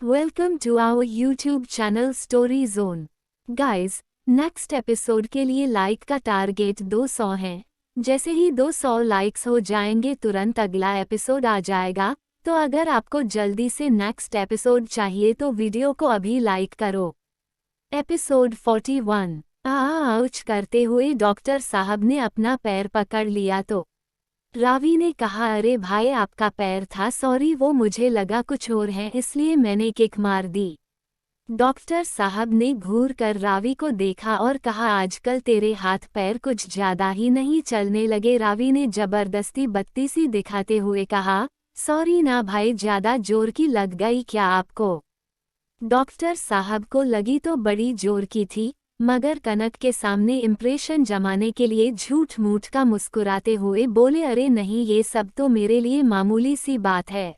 Welcome to our YouTube channel story zone. Guys, next episode के लिए like का target 200 है। जैसे ही 200 लाइक्स हो जाएंगे तुरंत अगला एपिसोड आ जाएगा। तो अगर आपको जल्दी से नेक्स्ट एपिसोड चाहिए तो वीडियो को अभी लाइक करो। एपिसोड 41। आउच करते हुए डॉक्टर साहब ने अपना पैर पकड़ लिया तो रावी ने कहा, अरे भाई आपका पैर था, सॉरी, वो मुझे लगा कुछ और है इसलिए मैंने किक मार दी। डॉक्टर साहब ने घूर कर रावी को देखा और कहा, आजकल तेरे हाथ पैर कुछ ज्यादा ही नहीं चलने लगे। रावी ने जबरदस्ती बत्ती सी दिखाते हुए कहा, सॉरी ना भाई, ज्यादा जोर की लग गई क्या आपको? डॉक्टर साहब को लगी तो बड़ी जोर की थी, मगर कनक के सामने इम्प्रेशन जमाने के लिए झूठ मूठ का मुस्कुराते हुए बोले, अरे नहीं, ये सब तो मेरे लिए मामूली सी बात है।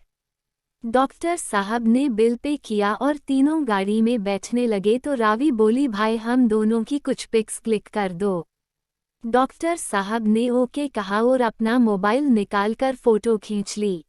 डॉक्टर साहब ने बिल पे किया और तीनों गाड़ी में बैठने लगे तो रावी बोली, भाई हम दोनों की कुछ पिक्स क्लिक कर दो। डॉक्टर साहब ने ओके कहा और अपना मोबाइल निकालकर फोटो खींच ली।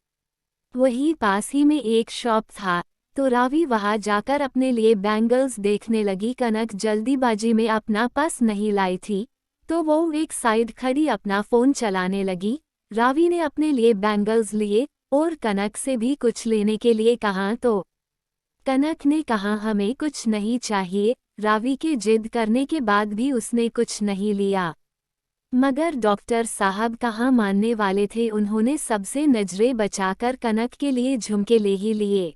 वहीं पास ही में एक शॉप था तो रावी वहां जाकर अपने लिए बैंगल्स देखने लगी। कनक जल्दीबाजी में अपना पर्स नहीं लाई थी तो वो एक साइड खड़ी अपना फोन चलाने लगी। रावी ने अपने लिए बैंगल्स लिए और कनक से भी कुछ लेने के लिए कहा तो कनक ने कहा, हमें कुछ नहीं चाहिए। रावी के जिद करने के बाद भी उसने कुछ नहीं लिया, मगर डॉक्टर साहब कहाँ मानने वाले थे। उन्होंने सबसे नजरें बचाकर कनक के लिए झुमके ले ही लिए,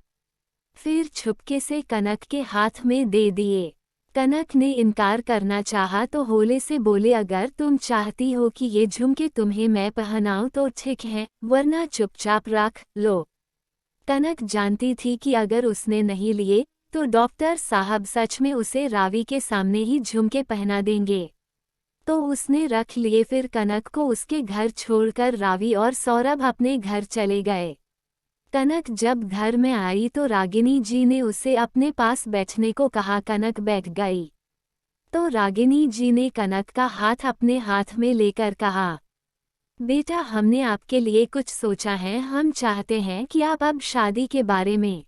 फिर छुपके से कनक के हाथ में दे दिए। कनक ने इनकार करना चाहा तो होले से बोले, अगर तुम चाहती हो कि ये झुमके तुम्हें मैं पहनाऊं तो ठीक है, वरना चुपचाप रख लो। कनक जानती थी कि अगर उसने नहीं लिए तो डॉक्टर साहब सच में उसे रावी के सामने ही झुमके पहना देंगे, तो उसने रख लिए। फिर कनक को उसके घर छोड़कर रावी और सौरभ अपने घर चले गए। कनक जब घर में आई तो रागिनी जी ने उसे अपने पास बैठने को कहा। कनक बैठ गई तो रागिनी जी ने कनक का हाथ अपने हाथ में लेकर कहा, बेटा हमने आपके लिए कुछ सोचा है। हम चाहते हैं कि आप अब शादी के बारे में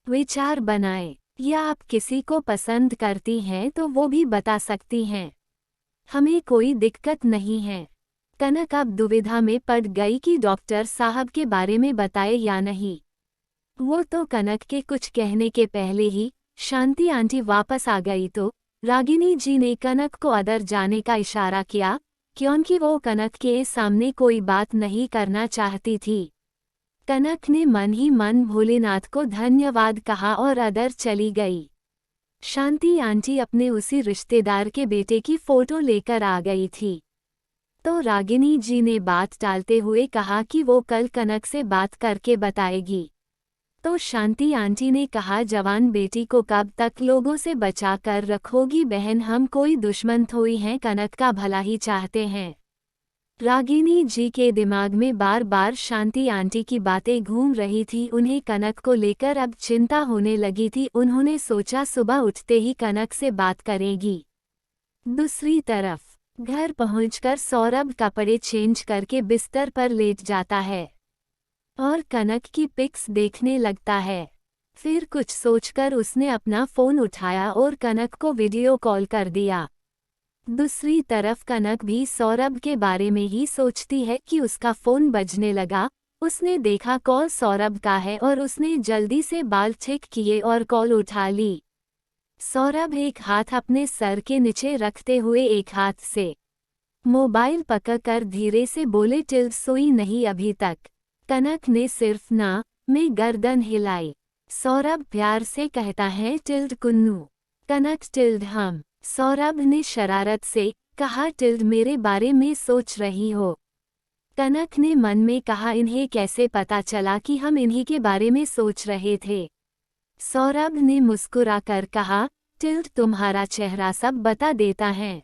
विचार बनाएं, या आप किसी को पसंद करती हैं तो वो भी बता सकती हैं, हमें कोई दिक्कत नहीं है। कनक अब दुविधा में पड़ गई कि डॉक्टर साहब के बारे में बताए या नहीं। वो तो कनक के कुछ कहने के पहले ही शांति आंटी वापस आ गई तो रागिनी जी ने कनक को अंदर जाने का इशारा किया, क्योंकि वो कनक के सामने कोई बात नहीं करना चाहती थी। कनक ने मन ही मन भोलेनाथ को धन्यवाद कहा और अंदर चली गई। शांति आंटी अपने उसी रिश्तेदार के बेटे की फोटो लेकर आ गई थी तो रागिनी जी ने बात टालते हुए कहा कि वो कल कनक से बात करके बताएगी। तो शांति आंटी ने कहा, जवान बेटी को कब तक लोगों से बचा कर रखोगी बहन, हम कोई दुश्मन थोड़ी हैं, कनक का भला ही चाहते हैं। रागिनी जी के दिमाग में बार बार शांति आंटी की बातें घूम रही थी। उन्हें कनक को लेकर अब चिंता होने लगी थी। उन्होंने सोचा सुबह उठते ही कनक से बात करेगी। दूसरी तरफ घर पहुंचकर सौरभ कपड़े चेंज करके बिस्तर पर लेट जाता है और कनक की पिक्स देखने लगता है। फिर कुछ सोचकर उसने अपना फोन उठाया और कनक को वीडियो कॉल कर दिया। दूसरी तरफ कनक भी सौरभ के बारे में ही सोचती है कि उसका फोन बजने लगा। उसने देखा कॉल सौरभ का है और उसने जल्दी से बाल ठीक किए और कॉल उठा ली। सौरभ एक हाथ अपने सर के नीचे रखते हुए एक हाथ से मोबाइल पकड़कर धीरे से बोले, टिल्ड सोई नहीं अभी तक? कनक ने सिर्फ ना में गर्दन हिलाई। सौरभ प्यार से कहता है, टिल्ड कुन्नू। कनक, टिल्ड हम। सौरभ ने शरारत से कहा, टिल्ड मेरे बारे में सोच रही हो? कनक ने मन में कहा, इन्हें कैसे पता चला कि हम इन्हीं के बारे में सोच रहे थे? सौरभ ने मुस्कुराकर कहा, टिल्ड तुम्हारा चेहरा सब बता देता है।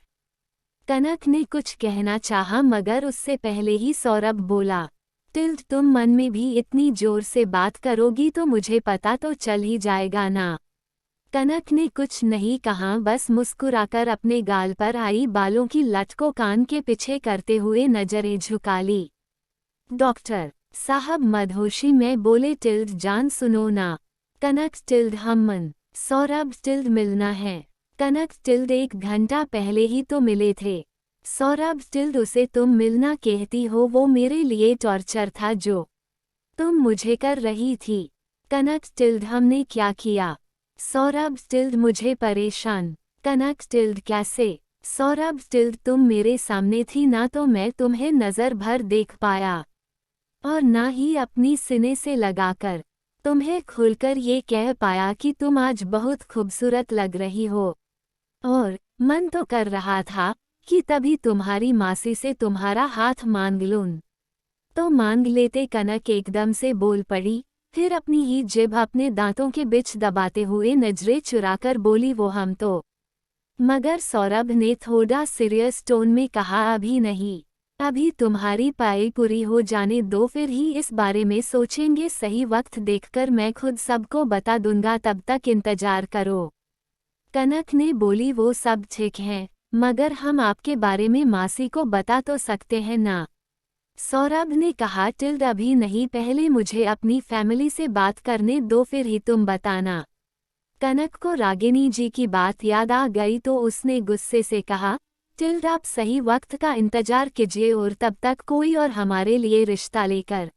कनक ने कुछ कहना चाहा मगर उससे पहले ही सौरभ बोला, टिल्ड तुम मन में भी इतनी जोर से बात करोगी तो मुझे पता तो चल ही जाएगा ना। कनक ने कुछ नहीं कहा, बस मुस्कुराकर अपने गाल पर आई बालों की लट को कान के पीछे करते हुए नजरें झुका ली। डॉक्टर साहब मदहोशी में बोले, टिल्ड जान सुनो ना, कनक टिल्ड हमन, सौरभ टिल्ड मिलना है। कनक टिल्ड 1 घंटा पहले ही तो मिले थे। सौरभ टिल्ड उसे तुम मिलना कहती हो, वो मेरे लिए टॉर्चर था जो तुम मुझे कर रही थी। कनक टिल्ड हमने क्या किया? सौरभ टिल्ड मुझे परेशान। कनक टिल्ड कैसे? सौरभ टिल्ड तुम मेरे सामने थी ना, तो मैं तुम्हें नजर भर देख पाया और ना ही अपनी सीने से लगाकर तुम्हें खुलकर ये कह पाया कि तुम आज बहुत खूबसूरत लग रही हो। और मन तो कर रहा था कि तभी तुम्हारी मासी से तुम्हारा हाथ मांग लूं। तो मांग लेते। कनक एकदम से बोल पड़ी, फिर अपनी ही जिभ अपने दांतों के बीच दबाते हुए नजरें चुराकर बोली, वो हम तो। मगर सौरभ ने थोड़ा सीरियस टोन में कहा, अभी नहीं, अभी तुम्हारी पाई पूरी हो जाने दो, फिर ही इस बारे में सोचेंगे। सही वक्त देखकर मैं खुद सबको बता दूंगा, तब तक इंतजार करो। कनक ने बोली, वो सब ठीक है, मगर हम आपके बारे में मासी को बता तो सकते हैं ना? सौरभ ने कहा, टिल्ड अभी नहीं, पहले मुझे अपनी फैमिली से बात करने दो, फिर ही तुम बताना। कनक को रागिनी जी की बात याद आ गई तो उसने गुस्से से कहा, टिल्ड आप सही वक्त का इंतजार कीजिए, और तब तक कोई और हमारे लिए रिश्ता लेकर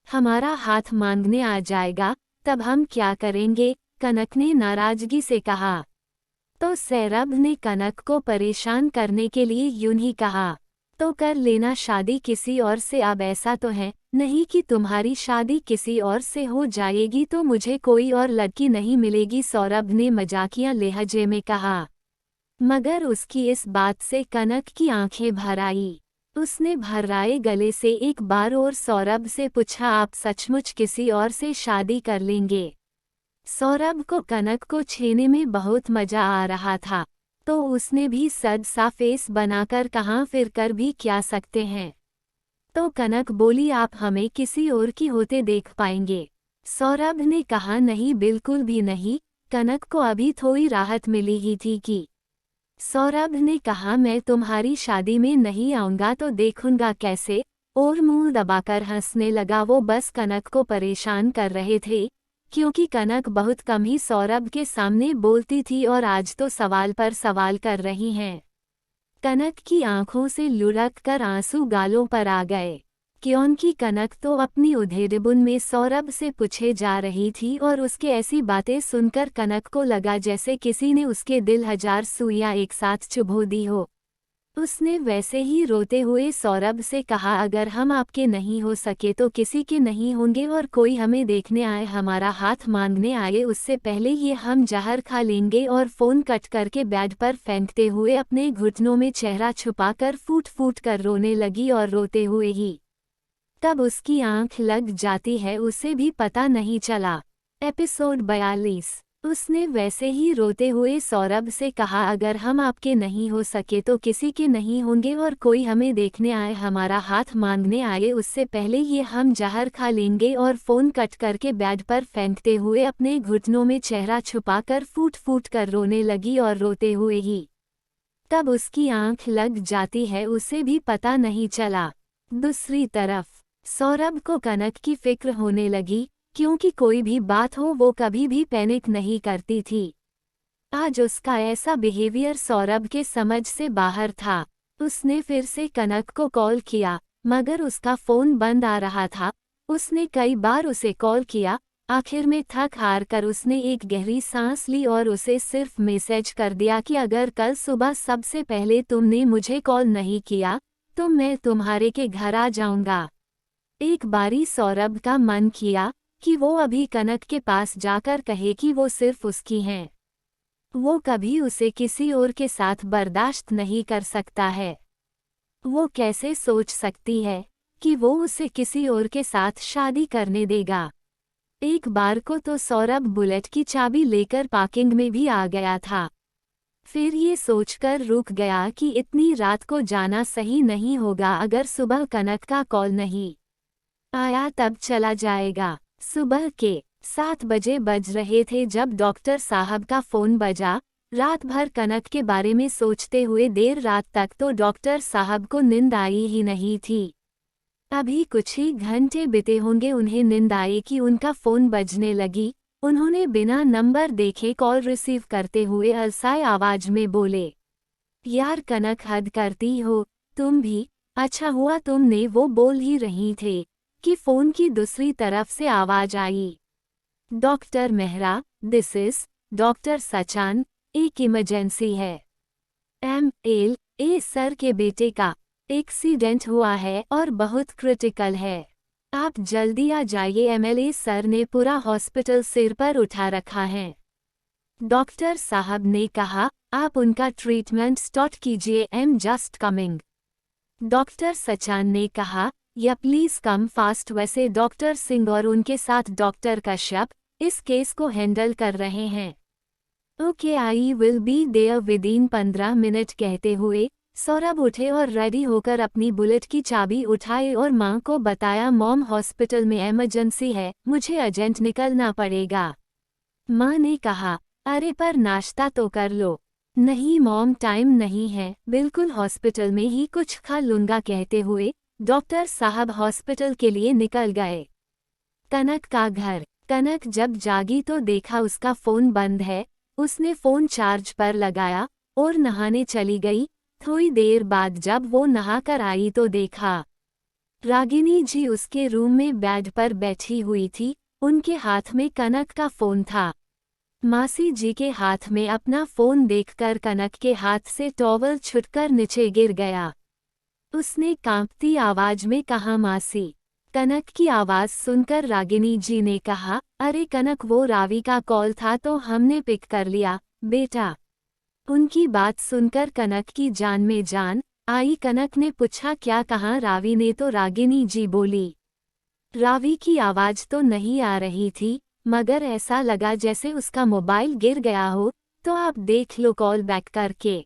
हमारा हाथ मांगने आ जाएगा, तब हम क्या करेंगे? कनक ने नाराजगी से कहा। तो सौरभ ने कनक को परेशान करने के लिए यूं ही कहा, तो कर लेना शादी किसी और से। अब ऐसा तो है नहीं कि तुम्हारी शादी किसी और से हो जाएगी तो मुझे कोई और लड़की नहीं मिलेगी, सौरभ ने मजाकिया लहजे में कहा। मगर उसकी इस बात से कनक की आंखें भर आई। उसने भर्राए गले से एक बार और सौरभ से पूछा, आप सचमुच किसी और से शादी कर लेंगे? सौरभ को कनक को छेने में बहुत मजा आ रहा था, तो उसने भी सद सा फेस बनाकर कहा, फिर कर भी क्या सकते हैं? तो कनक बोली, आप हमें किसी और की होते देख पाएंगे? सौरभ ने कहा, नहीं, बिल्कुल भी नहीं। कनक को अभी थोड़ी राहत मिली ही थी कि सौरभ ने कहा, मैं तुम्हारी शादी में नहीं आऊंगा तो देखूंगा कैसे, और मुंह दबाकर हंसने लगा। वो बस कनक को परेशान कर रहे थे, क्योंकि कनक बहुत कम ही सौरभ के सामने बोलती थी और आज तो सवाल पर सवाल कर रही हैं। कनक की आंखों से लुढ़क कर आंसू गालों पर आ गए, क्योंकि कनक तो अपनी उधेड़बुन में सौरभ से पूछे जा रही थी और उसके ऐसी बातें सुनकर कनक को लगा जैसे किसी ने उसके दिल 1000 सुइयां एक साथ चुभो दी हो। उसने वैसे ही रोते हुए सौरभ से कहा, अगर हम आपके नहीं हो सके तो किसी के नहीं होंगे, और कोई हमें देखने आए, हमारा हाथ मांगने आए, उससे पहले ये हम जहर खा लेंगे। और फोन कट करके बेड पर फेंकते हुए अपने घुटनों में चेहरा छुपाकर फूट फूट कर रोने लगी, और रोते हुए ही तब उसकी आंख लग जाती है, उसे भी पता नहीं चला। एपिसोड 42। उसने वैसे ही रोते हुए सौरभ से कहा, अगर हम आपके नहीं हो सके तो किसी के नहीं होंगे, और कोई हमें देखने आए, हमारा हाथ मांगने आए, उससे पहले ये हम जहर खा लेंगे। और फोन कट करके बेड पर फेंकते हुए अपने घुटनों में चेहरा छुपाकर फूट फूट कर रोने लगी, और रोते हुए ही तब उसकी आंख लग जाती है, उसे भी पता नहीं चला। दूसरी तरफ सौरभ को कनक की फिक्र होने लगी, क्योंकि कोई भी बात हो वो कभी भी पैनिक नहीं करती थी। आज उसका ऐसा बिहेवियर सौरभ के समझ से बाहर था। उसने फिर से कनक को कॉल किया, मगर उसका फ़ोन बंद आ रहा था। उसने कई बार उसे कॉल किया, आखिर में थक हार कर उसने एक गहरी सांस ली और उसे सिर्फ मैसेज कर दिया कि अगर कल सुबह सबसे पहले तुमने मुझे कॉल नहीं किया तो मैं तुम्हारे के घर आ जाऊंगा। एक बारी सौरभ का मन किया कि वो अभी कनक के पास जाकर कहे कि वो सिर्फ उसकी हैं। वो कभी उसे किसी और के साथ बर्दाश्त नहीं कर सकता है। वो कैसे सोच सकती है कि वो उसे किसी और के साथ शादी करने देगा। एक बार को तो सौरभ बुलेट की चाबी लेकर पार्किंग में भी आ गया था। फिर ये सोचकर रुक गया कि इतनी रात को जाना सही नहीं होगा, अगर सुबह कनक का कॉल नहीं आया तब चला जाएगा। सुबह के 7 बजे बज रहे थे जब डॉक्टर साहब का फ़ोन बजा। रात भर कनक के बारे में सोचते हुए देर रात तक तो डॉक्टर साहब को नींद आई ही नहीं थी। अभी कुछ ही घंटे बीते होंगे, उन्हें नींद आई कि उनका फ़ोन बजने लगी। उन्होंने बिना नंबर देखे कॉल रिसीव करते हुए अलसाए आवाज में बोले, यार कनक हद करती हो, तुम भी। अच्छा हुआ तुमने वो बोल ही रही थे कि फोन की दूसरी तरफ से आवाज आई। Doctor Mehra, this is doctor Sachan, एक इमरजेंसी है। ए सर के बेटे का एक्सीडेंट हुआ है और बहुत क्रिटिकल है। आप जल्दी आ जाइए। एमएलए सर ने पूरा हॉस्पिटल सिर पर उठा रखा है। डॉक्टर साहब ने कहा, आप उनका ट्रीटमेंट स्टार्ट कीजिए, am just coming. Doctor Sachan ने कहा, या प्लीज कम फास्ट। वैसे डॉक्टर सिंह और उनके साथ डॉक्टर कश्यप इस केस को हैंडल कर रहे हैं। Okay, I will be there within 15 minute कहते हुए सौरभ उठे और रेडी होकर अपनी बुलेट की चाबी उठाए और मां को बताया, मॉम हॉस्पिटल में इमरजेंसी है, मुझे अर्जेंट निकलना पड़ेगा। मां ने कहा, अरे पर नाश्ता तो कर लो। नहीं मॉम, टाइम नहीं है, बिल्कुल हॉस्पिटल में ही कुछ खा लूंगा कहते हुए डॉक्टर साहब हॉस्पिटल के लिए निकल गए। कनक का घर। कनक जब जागी तो देखा उसका फोन बंद है। उसने फोन चार्ज पर लगाया और नहाने चली गई। थोड़ी देर बाद जब वो नहाकर आई तो देखा रागिनी जी उसके रूम में बेड पर बैठी हुई थी। उनके हाथ में कनक का फोन था। मासी जी के हाथ में अपना फोन देखकर कनक के हाथ से टॉवल छुटकर नीचे गिर गया। उसने कांपती आवाज में कहा, मासी। कनक की आवाज सुनकर रागिनी जी ने कहा, अरे कनक, वो रावी का कॉल था तो हमने पिक कर लिया बेटा। उनकी बात सुनकर कनक की जान में जान आई। कनक ने पूछा, क्या कहा रावी ने? तो रागिनी जी बोली, रावी की आवाज तो नहीं आ रही थी, मगर ऐसा लगा जैसे उसका मोबाइल गिर गया हो, तो आप देख लो कॉल बैक करके।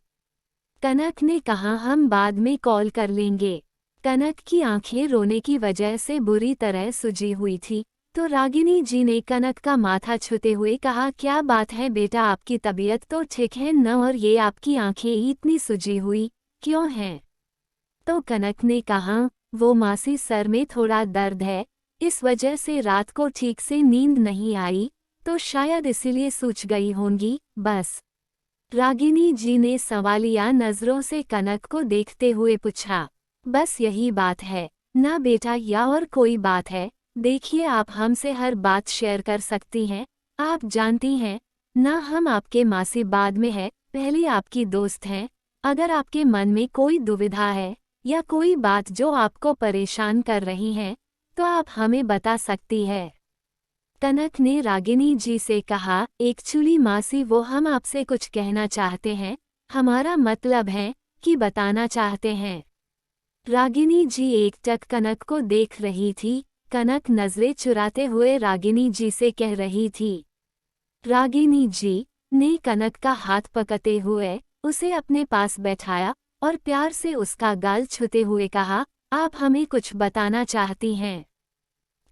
कनक ने कहा, हम बाद में कॉल कर लेंगे। कनक की आंखें रोने की वजह से बुरी तरह सूजी हुई थी, तो रागिनी जी ने कनक का माथा छूते हुए कहा, क्या बात है बेटा, आपकी तबीयत तो ठीक है न, और ये आपकी आंखें इतनी सूजी हुई क्यों हैं? तो कनक ने कहा, वो मासी, सर में थोड़ा दर्द है, इस वजह से रात को ठीक से नींद नहीं आई, तो शायद इसीलिए सूझ गई होंगी, बस। रागिनी जी ने सवालिया नजरों से कनक को देखते हुए पूछा, बस यही बात है ना बेटा, या और कोई बात है? देखिए, आप हमसे हर बात शेयर कर सकती हैं, आप जानती हैं ना हम आपके मासी बाद में है, पहले आपकी दोस्त हैं। अगर आपके मन में कोई दुविधा है या कोई बात जो आपको परेशान कर रही है तो आप हमें बता सकती है। कनक ने रागिनी जी से कहा, एक्चुअली मासी, वो हम आपसे कुछ कहना चाहते हैं, हमारा मतलब है कि बताना चाहते हैं। रागिनी जी एकटक कनक को देख रही थी। कनक नजरें चुराते हुए रागिनी जी से कह रही थी। रागिनी जी ने कनक का हाथ पकड़ते हुए उसे अपने पास बैठाया और प्यार से उसका गाल छूते हुए कहा, आप हमें कुछ बताना चाहती हैं?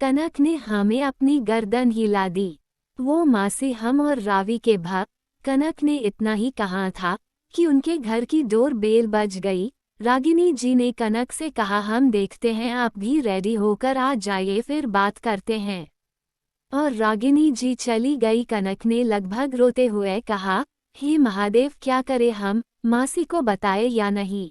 कनक ने हमें अपनी गर्दन हिला दी। वो मासी, हम और रावी के भक्त। कनक ने इतना ही कहा था कि उनके घर की डोर बेल बज गई। रागिनी जी ने कनक से कहा, हम देखते हैं, आप भी रेडी होकर आ जाइए, फिर बात करते हैं। और रागिनी जी चली गई। कनक ने लगभग रोते हुए कहा, हे महादेव, क्या करे हम, मासी को बताए या नहीं?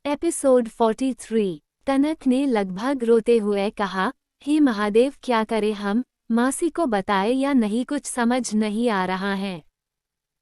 एपिसोड 43। कनक ने लगभग रोते हुए कहा, हे महादेव, क्या करे हम, मासी को बताए या नहीं, कुछ समझ नहीं आ रहा है।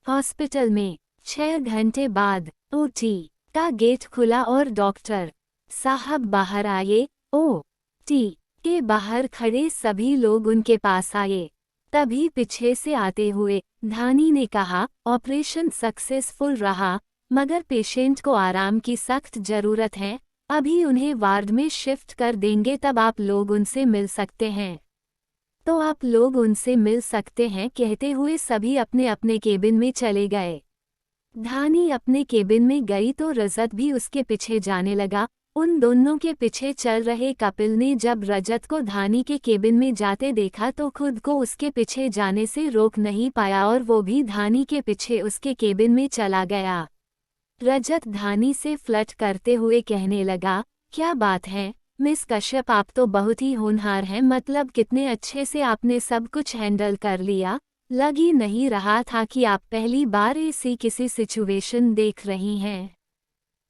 हॉस्पिटल में 6 घंटे बाद ओटी का गेट खुला और डॉक्टर साहब बाहर आए। ओटी के बाहर खड़े सभी लोग उनके पास आए। तभी पीछे से आते हुए धानी ने कहा, ऑपरेशन सक्सेसफुल रहा, मगर पेशेंट को आराम की सख्त जरूरत है, अभी उन्हें वार्ड में शिफ्ट कर देंगे, तब आप लोग उनसे मिल सकते हैं। तो आप लोग उनसे मिल सकते हैं कहते हुए सभी अपने अपने केबिन में चले गए। धानी अपने केबिन में गई तो रजत भी उसके पीछे जाने लगा। उन दोनों के पीछे चल रहे कपिल ने जब रजत को धानी के केबिन में जाते देखा तो खुद को उसके पीछे जाने से रोक नहीं पाया और वो भी धानी के पीछे उसके केबिन में चला गया। रजत धानी से फ्लर्ट करते हुए कहने लगा, क्या बात है, मिस कश्यप आप तो बहुत ही होनहार हैं, मतलब कितने अच्छे से आपने सब कुछ हैंडल कर लिया। लग ही नहीं रहा था कि आप पहली बार ऐसी किसी सिचुएशन देख रही हैं।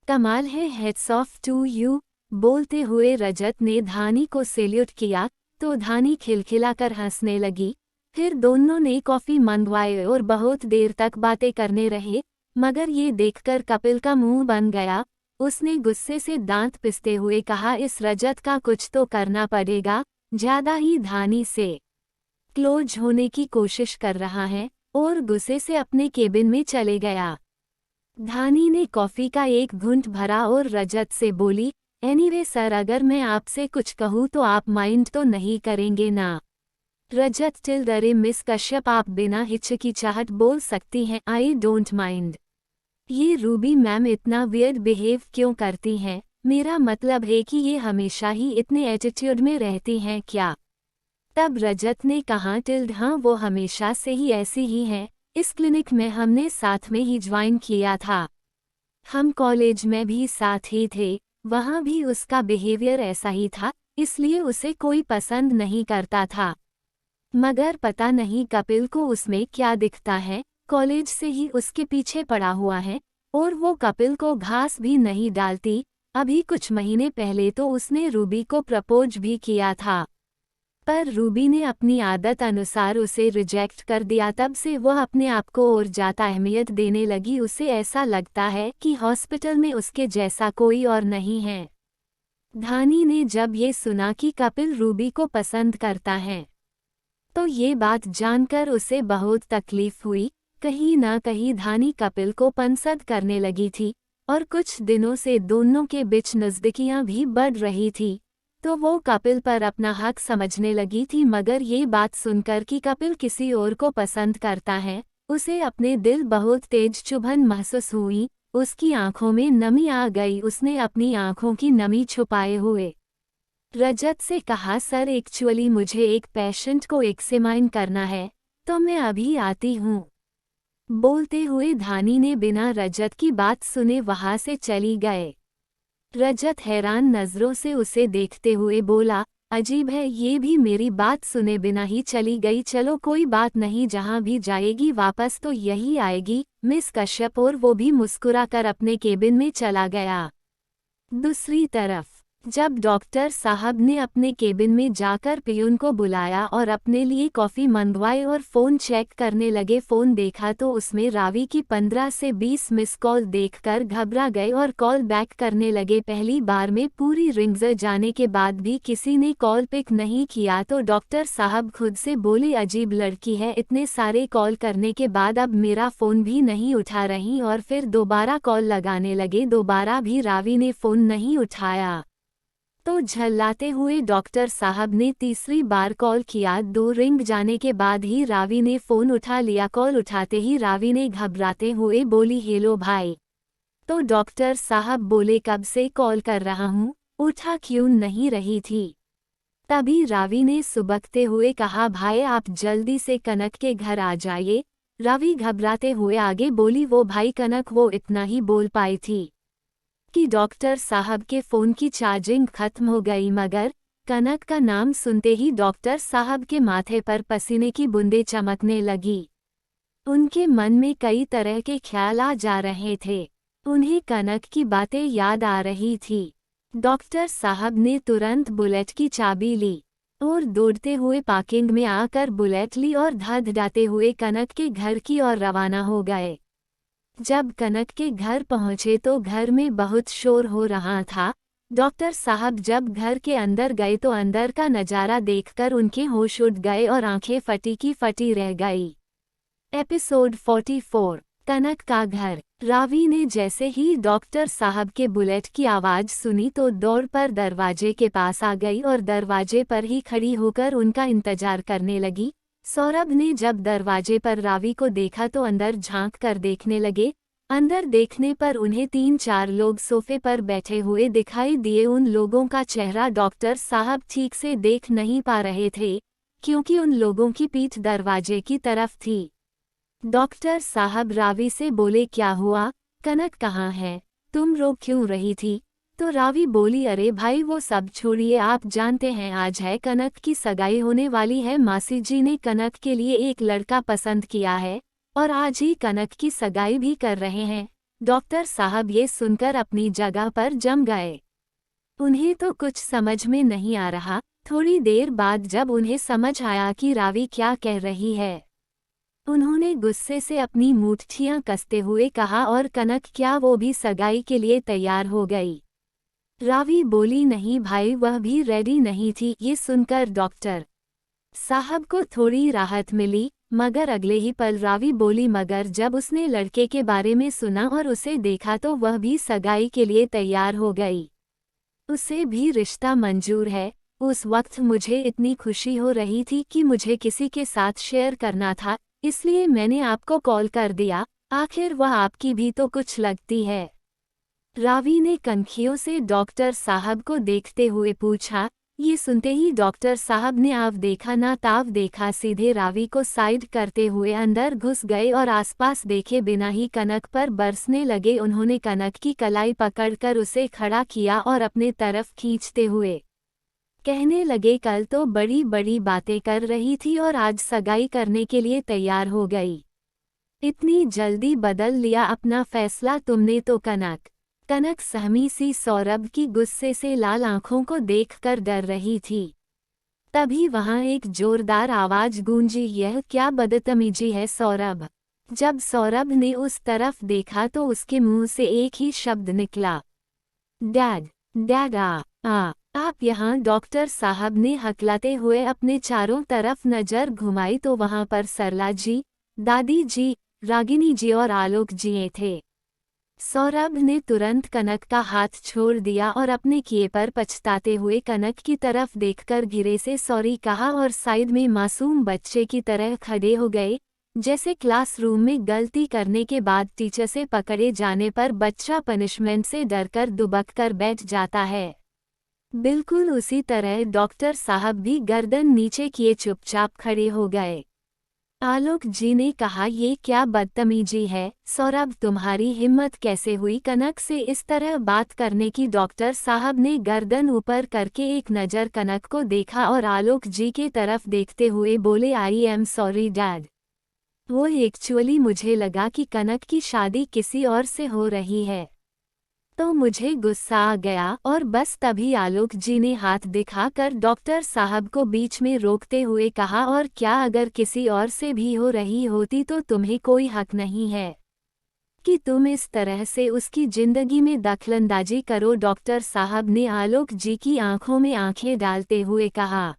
कमाल है, हेड्स ऑफ टू यू। बोलते हुए रजत ने धानी को सैल्यूट किया तो धानी खिलखिलाकर हंसने लगी। फिर दोनों ने कॉफी मंगवाए और बहुत देर तक बातें करने रहे, मगर ये देखकर कपिल का मुंह बन गया। उसने गुस्से से दांत पिसते हुए कहा, इस रजत का कुछ तो करना पड़ेगा, ज्यादा ही धानी से क्लोज होने की कोशिश कर रहा है, और गुस्से से अपने केबिन में चले गया। धानी ने कॉफी का एक घूंट भरा और रजत से बोली, एनीवे सर, अगर मैं आपसे कुछ कहूँ तो आप माइंड तो नहीं करेंगे ना? रजत टिल डरे, मिस कश्यप आप बिना हिचकिचाहट बोल सकती हैं, आई डोंट माइंड। ये रूबी मैम इतना वियर्ड बिहेव क्यों करती हैं? मेरा मतलब है कि ये हमेशा ही इतने एटीट्यूड में रहती हैं क्या? तब रजत ने कहा, टिल्ड हाँ, वो हमेशा से ही ऐसी ही हैं। इस क्लिनिक में हमने साथ में ही ज्वाइन किया था, हम कॉलेज में भी साथ ही थे, वहाँ भी उसका बिहेवियर ऐसा ही था, इसलिए उसे कोई पसंद नहीं करता था। मगर पता नहीं कपिल को उसमें क्या दिखता है, कॉलेज से ही उसके पीछे पड़ा हुआ है, और वो कपिल को घास भी नहीं डालती। अभी कुछ महीने पहले तो उसने रूबी को प्रपोज भी किया था, पर रूबी ने अपनी आदत अनुसार उसे रिजेक्ट कर दिया। तब से वह अपने आप को और ज़्यादा अहमियत देने लगी। उसे ऐसा लगता है कि हॉस्पिटल में उसके जैसा कोई और नहीं है। धानी ने जब ये सुना कि कपिल रूबी को पसंद करता है, तो ये बात जानकर उसे बहुत तकलीफ हुई। कहीं ना कहीं धानी कपिल को पसंद करने लगी थी, और कुछ दिनों से दोनों के बीच नज़दीकियां भी बढ़ रही थी, तो वो कपिल पर अपना हक समझने लगी थी। मगर ये बात सुनकर कि कपिल किसी और को पसंद करता है, उसे अपने दिल बहुत तेज चुभन महसूस हुई। उसकी आंखों में नमी आ गई। उसने अपनी आंखों की नमी छुपाए हुए रजत से कहा, सर एक्चुअली मुझे एक पेशेंट को एक्जामिन करना है, तो मैं अभी आती हूँ। बोलते हुए धानी ने बिना रजत की बात सुने वहां से चली गए। रजत हैरान नजरों से उसे देखते हुए बोला, अजीब है, ये भी मेरी बात सुने बिना ही चली गई। चलो कोई बात नहीं, जहाँ भी जाएगी वापस तो यही आएगी, मिस कश्यप। और वो भी मुस्कुराकर अपने केबिन में चला गया। दूसरी तरफ जब डॉक्टर साहब ने अपने केबिन में जाकर पियून को बुलाया और अपने लिए कॉफ़ी मंगवाई और फ़ोन चेक करने लगे, फ़ोन देखा तो उसमें रावी की 15 से 20 मिस कॉल देखकर घबरा गए और कॉल बैक करने लगे। पहली बार में पूरी रिंग्स जाने के बाद भी किसी ने कॉल पिक नहीं किया, तो डॉक्टर साहब खुद से बोले, अजीब लड़की है, इतने सारे कॉल करने के बाद अब मेरा फ़ोन भी नहीं उठा रही। और फिर दोबारा कॉल लगाने लगे, दोबारा भी रावी ने फ़ोन नहीं उठाया। तो झल्लाते हुए डॉक्टर साहब ने तीसरी बार कॉल किया। 2 रिंग जाने के बाद ही रावी ने फ़ोन उठा लिया। कॉल उठाते ही रावी ने घबराते हुए बोली, हेलो भाई। तो डॉक्टर साहब बोले, कब से कॉल कर रहा हूँ, उठा क्यों नहीं रही थी? तभी रावी ने सुबकते हुए कहा, भाई आप जल्दी से कनक के घर आ जाइए। रावी घबराते हुए आगे बोली, वो भाई कनक? वो इतना ही बोल पाई थी कि डॉक्टर साहब के फ़ोन की चार्जिंग खत्म हो गई। मगर कनक का नाम सुनते ही डॉक्टर साहब के माथे पर पसीने की बूंदें चमकने लगी। उनके मन में कई तरह के ख्याल आ जा रहे थे। उन्हें कनक की बातें याद आ रही थी। डॉक्टर साहब ने तुरंत बुलेट की चाबी ली और दौड़ते हुए पार्किंग में आकर बुलेट ली और धड़धाते हुए कनक के घर की ओर रवाना हो गए। जब कनक के घर पहुंचे तो घर में बहुत शोर हो रहा था। डॉक्टर साहब जब घर के अंदर गए तो अंदर का नज़ारा देखकर उनके होश उड़ गए और आंखें फटी की फटी रह गई। एपिसोड 44, कनक का घर। रावी ने जैसे ही डॉक्टर साहब के बुलेट की आवाज़ सुनी तो दौड़ पर दरवाजे के पास आ गई और दरवाजे पर ही खड़ी होकर उनका इंतजार करने लगी। सौरभ ने जब दरवाजे पर रावी को देखा तो अंदर झांक कर देखने लगे। अंदर देखने पर उन्हें 3-4 लोग सोफे पर बैठे हुए दिखाई दिए। उन लोगों का चेहरा डॉक्टर साहब ठीक से देख नहीं पा रहे थे, क्योंकि उन लोगों की पीठ दरवाजे की तरफ थी। डॉक्टर साहब रावी से बोले, क्या हुआ, कनक कहाँ है, तुम रो क्यों रही थी? तो रावी बोली, अरे भाई वो सब छोड़िए, आप जानते हैं आज है कनक की सगाई होने वाली है। मासी जी ने कनक के लिए एक लड़का पसंद किया है और आज ही कनक की सगाई भी कर रहे हैं। डॉक्टर साहब ये सुनकर अपनी जगह पर जम गए। उन्हें तो कुछ समझ में नहीं आ रहा। थोड़ी देर बाद जब उन्हें समझ आया कि रावी क्या कह रही है, उन्होंने गुस्से से अपनी मुट्ठियां कसते हुए कहा, और कनक क्या वो भी सगाई के लिए तैयार हो गई? रावी बोली, नहीं भाई, वह भी रेडी नहीं थी। ये सुनकर डॉक्टर साहब को थोड़ी राहत मिली, मगर अगले ही पल रावी बोली, मगर जब उसने लड़के के बारे में सुना और उसे देखा तो वह भी सगाई के लिए तैयार हो गई। उसे भी रिश्ता मंजूर है। उस वक्त मुझे इतनी खुशी हो रही थी कि मुझे किसी के साथ शेयर करना था, इसलिए मैंने आपको कॉल कर दिया। आखिर वह आपकी भी तो कुछ लगती है। रावी ने कनखियों से डॉक्टर साहब को देखते हुए पूछा। ये सुनते ही डॉक्टर साहब ने आव देखा ना ताव देखा, सीधे रावी को साइड करते हुए अंदर घुस गए और आसपास देखे बिना ही कनक पर बरसने लगे। उन्होंने कनक की कलाई पकड़कर उसे खड़ा किया और अपने तरफ खींचते हुए कहने लगे, कल तो बड़ी बड़ी बातें कर रही थी और आज सगाई करने के लिए तैयार हो गई। इतनी जल्दी बदल लिया अपना फैसला तुमने तो? कनक सहमी सी सौरभ की गुस्से से लाल आंखों को देखकर डर रही थी। तभी वहां एक जोरदार आवाज गूंजी, यह क्या बदतमीजी है सौरभ? जब सौरभ ने उस तरफ देखा तो उसके मुंह से एक ही शब्द निकला, डैड। डैड आप यहाँ? डॉक्टर साहब ने हकलाते हुए अपने चारों तरफ नजर घुमाई तो वहां पर सरला जी, दादी जी, रागिनी जी और आलोक जी थे। सौरभ ने तुरंत कनक का हाथ छोड़ दिया और अपने किए पर पछताते हुए कनक की तरफ देखकर धीरे से सॉरी कहा और साइड में मासूम बच्चे की तरह खड़े हो गए, जैसे क्लासरूम में गलती करने के बाद टीचर से पकड़े जाने पर बच्चा पनिशमेंट से डरकर दुबक कर बैठ जाता है। बिल्कुल उसी तरह डॉक्टर साहब भी गर्दन नीचे किए चुपचाप खड़े हो गए। आलोक जी ने कहा, ये क्या बदतमीजी है सौरभ, तुम्हारी हिम्मत कैसे हुई कनक से इस तरह बात करने की? डॉक्टर साहब ने गर्दन ऊपर करके एक नज़र कनक को देखा और आलोक जी के तरफ देखते हुए बोले, आई एम सॉरी डैड। वो एक्चुअली मुझे लगा कि कनक की शादी किसी और से हो रही है तो मुझे गुस्सा आ गया और बस तभी आलोक जी ने हाथ दिखाकर डॉक्टर साहब को बीच में रोकते हुए कहा, और क्या अगर किसी और से भी हो रही होती तो तुम्हें कोई हक नहीं है कि तुम इस तरह से उसकी जिंदगी में दखलंदाजी करो? डॉक्टर साहब ने आलोक जी की आंखों में आंखें डालते हुए कहा,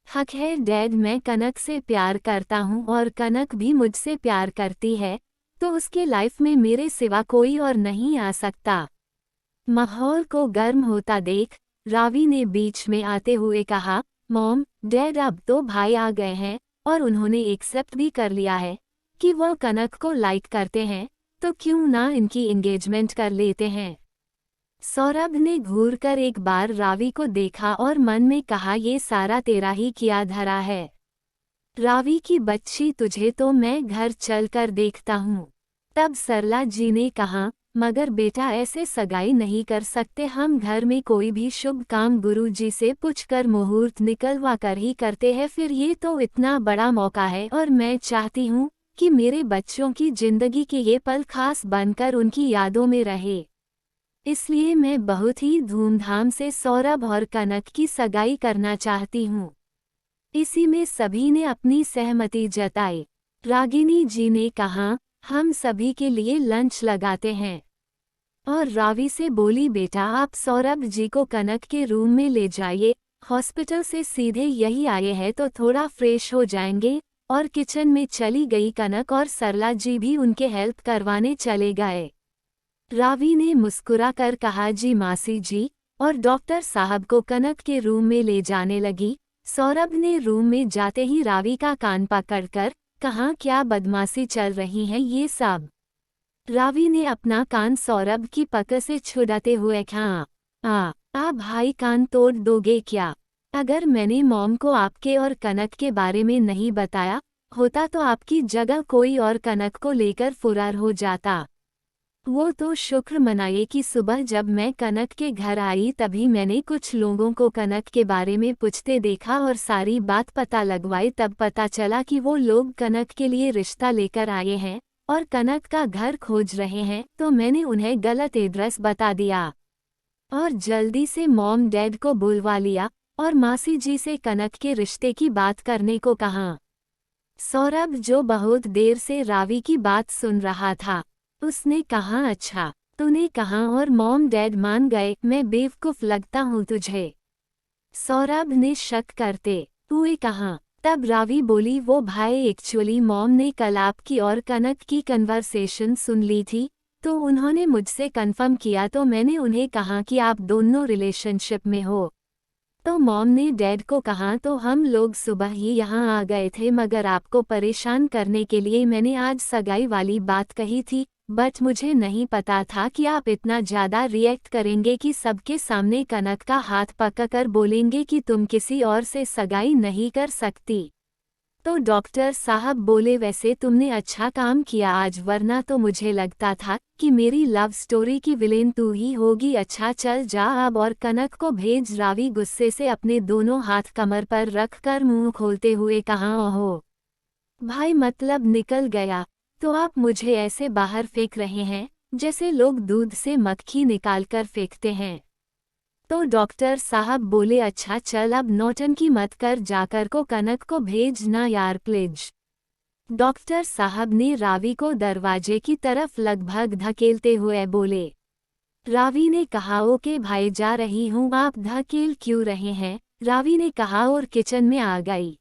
हक है डैड, मैं कनक से प्यार करता हूँ और कनक भी मुझसे प्यार करती है, तो उसके लाइफ में मेरे सिवा कोई और नहीं आ सकता। माहौल को गर्म होता देख रावी ने बीच में आते हुए कहा, मॉम डैड अब तो भाई आ गए हैं और उन्होंने एक्सेप्ट भी कर लिया है कि वह कनक को लाइक करते हैं, तो क्यों ना इनकी एंगेजमेंट कर लेते हैं। सौरभ ने घूर कर एक बार रावी को देखा और मन में कहा, ये सारा तेरा ही किया धरा है। रावी की बच्ची, तुझे तो मैं घर चल कर देखता हूँ। तब सरला जी ने कहा, मगर बेटा ऐसे सगाई नहीं कर सकते, हम घर में कोई भी शुभ काम गुरु जी से पूछकर मुहूर्त निकलवा कर ही करते हैं, फिर ये तो इतना बड़ा मौका है और मैं चाहती हूँ कि मेरे बच्चों की जिंदगी के ये पल खास बनकर उनकी यादों में रहे। इसलिए मैं बहुत ही धूमधाम से सौरभ और कनक की सगाई करना चाहती हूँ। इसी में सभी ने अपनी सहमति जताई। रागिनी जी ने कहा, हम सभी के लिए लंच लगाते हैं, और रावी से बोली, बेटा आप सौरभ जी को कनक के रूम में ले जाइए, हॉस्पिटल से सीधे यही आए हैं तो थोड़ा फ्रेश हो जाएंगे। और किचन में चली गई कनक और सरला जी भी उनके हेल्प करवाने चले गए। रावी ने मुस्कुरा कर कहा, जी मासी जी, और डॉक्टर साहब को कनक के रूम में ले जाने लगी। सौरभ ने रूम में जाते ही रावी का कान पकड़कर कहा, क्या बदमाशी चल रही है ये सब? रावी ने अपना कान सौरभ की पकड़ से छुड़ाते हुए कहा, भाई कान तोड़ दोगे क्या? अगर मैंने मॉम को आपके और कनक के बारे में नहीं बताया होता तो आपकी जगह कोई और कनक को लेकर फुरार हो जाता। वो तो शुक्र मनाए कि सुबह जब मैं कनक के घर आई तभी मैंने कुछ लोगों को कनक के बारे में पूछते देखा और सारी बात पता लगवाई। तब पता चला कि वो लोग कनक के लिए रिश्ता लेकर आए हैं और कनक का घर खोज रहे हैं। तो मैंने उन्हें गलत एड्रेस बता दिया और जल्दी से मॉम डैड को बुलवा लिया और मासी जी से कनक के रिश्ते की बात करने को कहा। सौरभ, जो बहुत देर से रावी की बात सुन रहा था, उसने कहा, अच्छा तूने कहा और मॉम डैड मान गए? मैं बेवकूफ लगता हूँ तुझे? सौरभ ने शक करते हुए कहा। तब रावी बोली, वो भाई एक्चुअली मॉम ने कल आपकी और कनक की कन्वर्सेशन सुन ली थी तो उन्होंने मुझसे कंफर्म किया। तो मैंने उन्हें कहा कि आप दोनों रिलेशनशिप में हो। तो मॉम ने डैड को कहा तो हम लोग सुबह ही यहाँ आ गए थे, मगर आपको परेशान करने के लिए मैंने आज सगाई वाली बात कही थी। बट मुझे नहीं पता था कि आप इतना ज़्यादा रिएक्ट करेंगे कि सबके सामने कनक का हाथ पकड़कर बोलेंगे कि तुम किसी और से सगाई नहीं कर सकती। तो डॉक्टर साहब बोले, वैसे तुमने अच्छा काम किया आज, वरना तो मुझे लगता था कि मेरी लव स्टोरी की विलेन तू ही होगी। अच्छा चल जा अब और कनक को भेज। रावी गुस्से से अपने दोनों हाथ कमर पर रखकर मुंह खोलते हुए कहा, ओहो भाई, मतलब निकल गया? तो आप मुझे ऐसे बाहर फेंक रहे हैं जैसे लोग दूध से मक्खी निकालकर फेंकते हैं। तो डॉक्टर साहब बोले, अच्छा चल अब नौटंकी मत कर, जाकर को कनक को भेज ना यार प्लीज। डॉक्टर साहब ने रावी को दरवाजे की तरफ लगभग धकेलते हुए बोले। रावी ने कहा, ओके भाई जा रही हूँ। आप धकेल क्यों रहे हैं? रावी ने कहा और किचन में आ गई।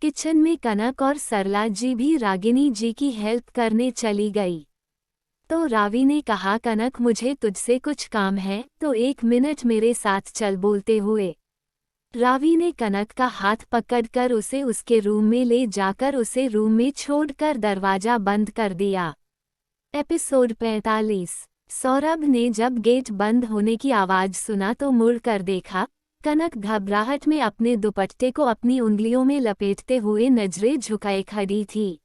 किचन में कनक और सरला जी भी रागिनी जी की हेल्प करने चली गई। तो रावी ने कहा, कनक मुझे तुझसे कुछ काम है तो 1 मिनट मेरे साथ चल। बोलते हुए रावी ने कनक का हाथ पकड़कर उसे उसके रूम में ले जाकर उसे रूम में छोड़कर दरवाजा बंद कर दिया। एपिसोड 45। सौरभ ने जब गेट बंद होने की आवाज सुना तो मुड़कर देखा। कनक घबराहट में अपने दुपट्टे को अपनी उंगलियों में लपेटते हुए नजरें झुकाए खड़ी थी।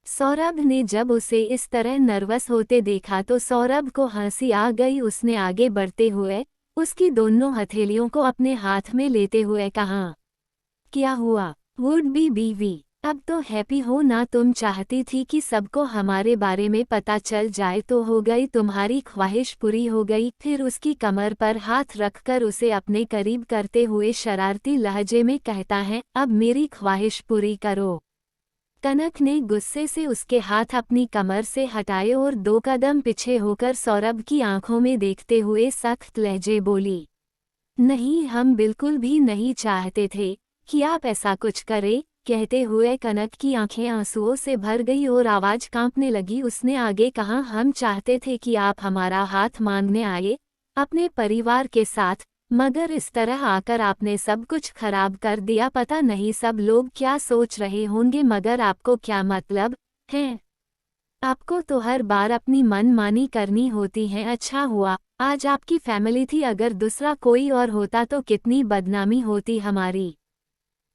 सौरभ ने जब उसे इस तरह नर्वस होते देखा तो सौरभ को हंसी आ गई। उसने आगे बढ़ते हुए उसकी दोनों हथेलियों को अपने हाथ में लेते हुए कहा, क्या हुआ वुड बी बीवी? अब तो हैप्पी हो ना? तुम चाहती थी कि सबको हमारे बारे में पता चल जाए तो हो गई, तुम्हारी ख्वाहिश पूरी हो गई। फिर उसकी कमर पर हाथ रखकर उसे अपने करीब करते हुए शरारती लहजे में कहता है, अब मेरी ख्वाहिश पूरी करो। कनक ने गुस्से से उसके हाथ अपनी कमर से हटाए और 2 कदम पीछे होकर सौरभ की आंखों में देखते हुए सख्त लहजे बोली, नहीं, हम बिल्कुल भी नहीं चाहते थे कि आप ऐसा कुछ करें। कहते हुए कनक की आंखें आंसुओं से भर गई और आवाज कांपने लगी। उसने आगे कहा, हम चाहते थे कि आप हमारा हाथ मांगने आए अपने परिवार के साथ, मगर इस तरह आकर आपने सब कुछ खराब कर दिया। पता नहीं सब लोग क्या सोच रहे होंगे, मगर आपको क्या मतलब है? आपको तो हर बार अपनी मनमानी करनी होती है। अच्छा हुआ आज आपकी फैमिली थी, अगर दूसरा कोई और होता तो कितनी बदनामी होती हमारी।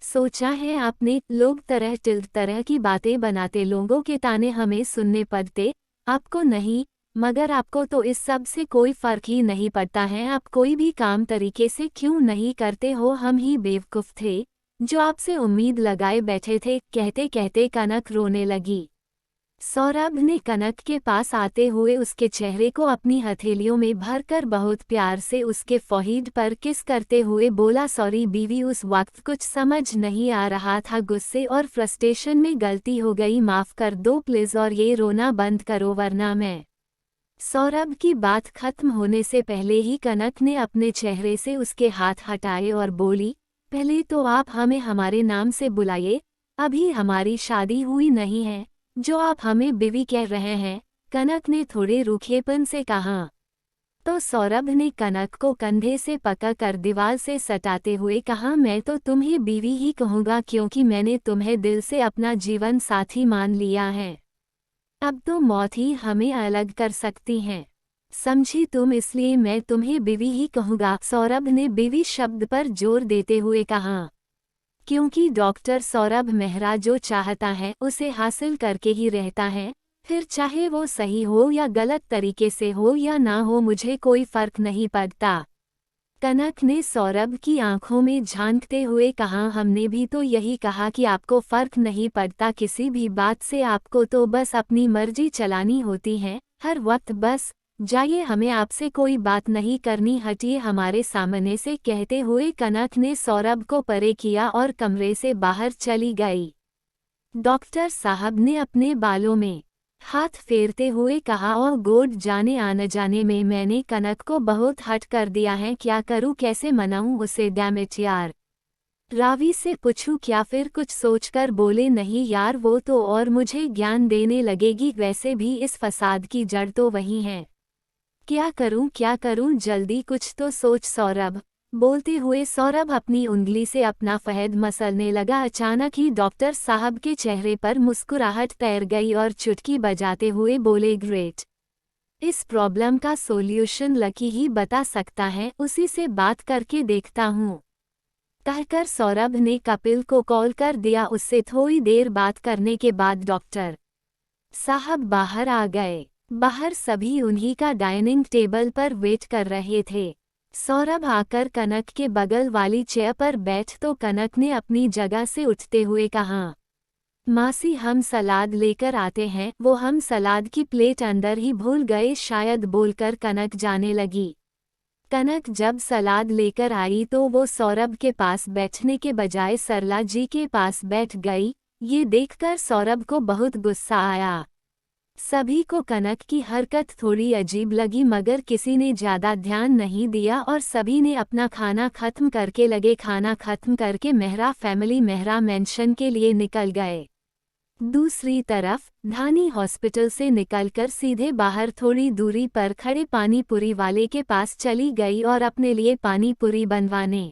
सोचा है आपने? लोग तरह की बातें बनाते, लोगों के ताने हमें सुनने पड़ते, आपको नहीं। मगर आपको तो इस सब से कोई फर्क ही नहीं पड़ता है। आप कोई भी काम तरीके से क्यों नहीं करते हो? हम ही बेवकूफ़ थे जो आपसे उम्मीद लगाए बैठे थे। कहते कहते कनक रोने लगी। सौरभ ने कनक के पास आते हुए उसके चेहरे को अपनी हथेलियों में भरकर बहुत प्यार से उसके फोरहेड पर किस करते हुए बोला, सॉरी बीवी, उस वक्त कुछ समझ नहीं आ रहा था, गुस्से और फ्रस्ट्रेशन में गलती हो गई, माफ कर दो प्लीज और ये रोना बंद करो वरना मैं। सौरभ की बात खत्म होने से पहले ही कनक ने अपने चेहरे से उसके हाथ हटाए और बोली, पहले तो आप हमें हमारे नाम से बुलाइए, अभी हमारी शादी हुई नहीं है जो आप हमें बीवी कह रहे हैं। कनक ने थोड़े रूखेपन से कहा। तो सौरभ ने कनक को कंधे से पकड़कर दीवार से सटाते हुए कहा, मैं तो तुम्हें बीवी ही कहूँगा क्योंकि मैंने तुम्हें दिल से अपना जीवन साथी मान लिया है। अब तो मौत ही हमें अलग कर सकती है, समझी तुम, इसलिए मैं तुम्हें बीवी ही कहूँगा। सौरभ ने बीवी शब्द पर जोर देते हुए कहा, क्योंकि डॉक्टर सौरभ मेहरा जो चाहता है उसे हासिल करके ही रहता है। फिर चाहे वो सही हो या गलत तरीके से हो या ना हो, मुझे कोई फर्क नहीं पड़ता। कनक ने सौरभ की आंखों में झांकते हुए कहा, हमने भी तो यही कहा कि आपको फर्क नहीं पड़ता किसी भी बात से, आपको तो बस अपनी मर्जी चलानी होती है हर वक्त। बस जाइए, हमें आपसे कोई बात नहीं करनी, हटिए हमारे सामने से। कहते हुए कनक ने सौरभ को परे किया और कमरे से बाहर चली गई। डॉक्टर साहब ने अपने बालों में हाथ फेरते हुए कहा, और गोड जाने आने जाने में मैंने कनक को बहुत हट कर दिया है, क्या करूं, कैसे मनाऊं उसे, डैम इट यार। रावी से पूछूं क्या? फिर कुछ सोचकर बोले, नहीं यार, वो तो और मुझे ज्ञान देने लगेगी, वैसे भी इस फसाद की जड़ तो वही है। क्या करूं, जल्दी कुछ तो सोच सौरभ। बोलते हुए सौरभ अपनी उंगली से अपना फहद मसलने लगा। अचानक ही डॉक्टर साहब के चेहरे पर मुस्कुराहट तैर गई और चुटकी बजाते हुए बोले, ग्रेट, इस प्रॉब्लम का सॉल्यूशन लकी ही बता सकता है, उसी से बात करके देखता हूँ। कहकर सौरभ ने कपिल को कॉल कर दिया। उससे थोड़ी देर बात करने के बाद डॉक्टर साहब बाहर आ गए। बाहर सभी उन्हीं का डाइनिंग टेबल पर वेट कर रहे थे। सौरभ आकर कनक के बगल वाली चेयर पर बैठ तो कनक ने अपनी जगह से उठते हुए कहा, मासी हम सलाद लेकर आते हैं। वो हम सलाद की प्लेट अंदर ही भूल गए शायद, बोलकर कनक जाने लगी। कनक जब सलाद लेकर आई तो वो सौरभ के पास बैठने के बजाय सरला जी के पास बैठ गई। ये देखकर सौरभ को बहुत गुस्सा आया। सभी को कनक की हरकत थोड़ी अजीब लगी, मगर किसी ने ज्यादा ध्यान नहीं दिया और सभी ने अपना खाना खत्म करके लगे। खाना खत्म करके मेहरा फैमिली मेहरा मेंशन के लिए निकल गए। दूसरी तरफ धानी हॉस्पिटल से निकलकर सीधे बाहर थोड़ी दूरी पर खड़े पानी पूरी वाले के पास चली गई और अपने लिए पानी पूरी बनवाने।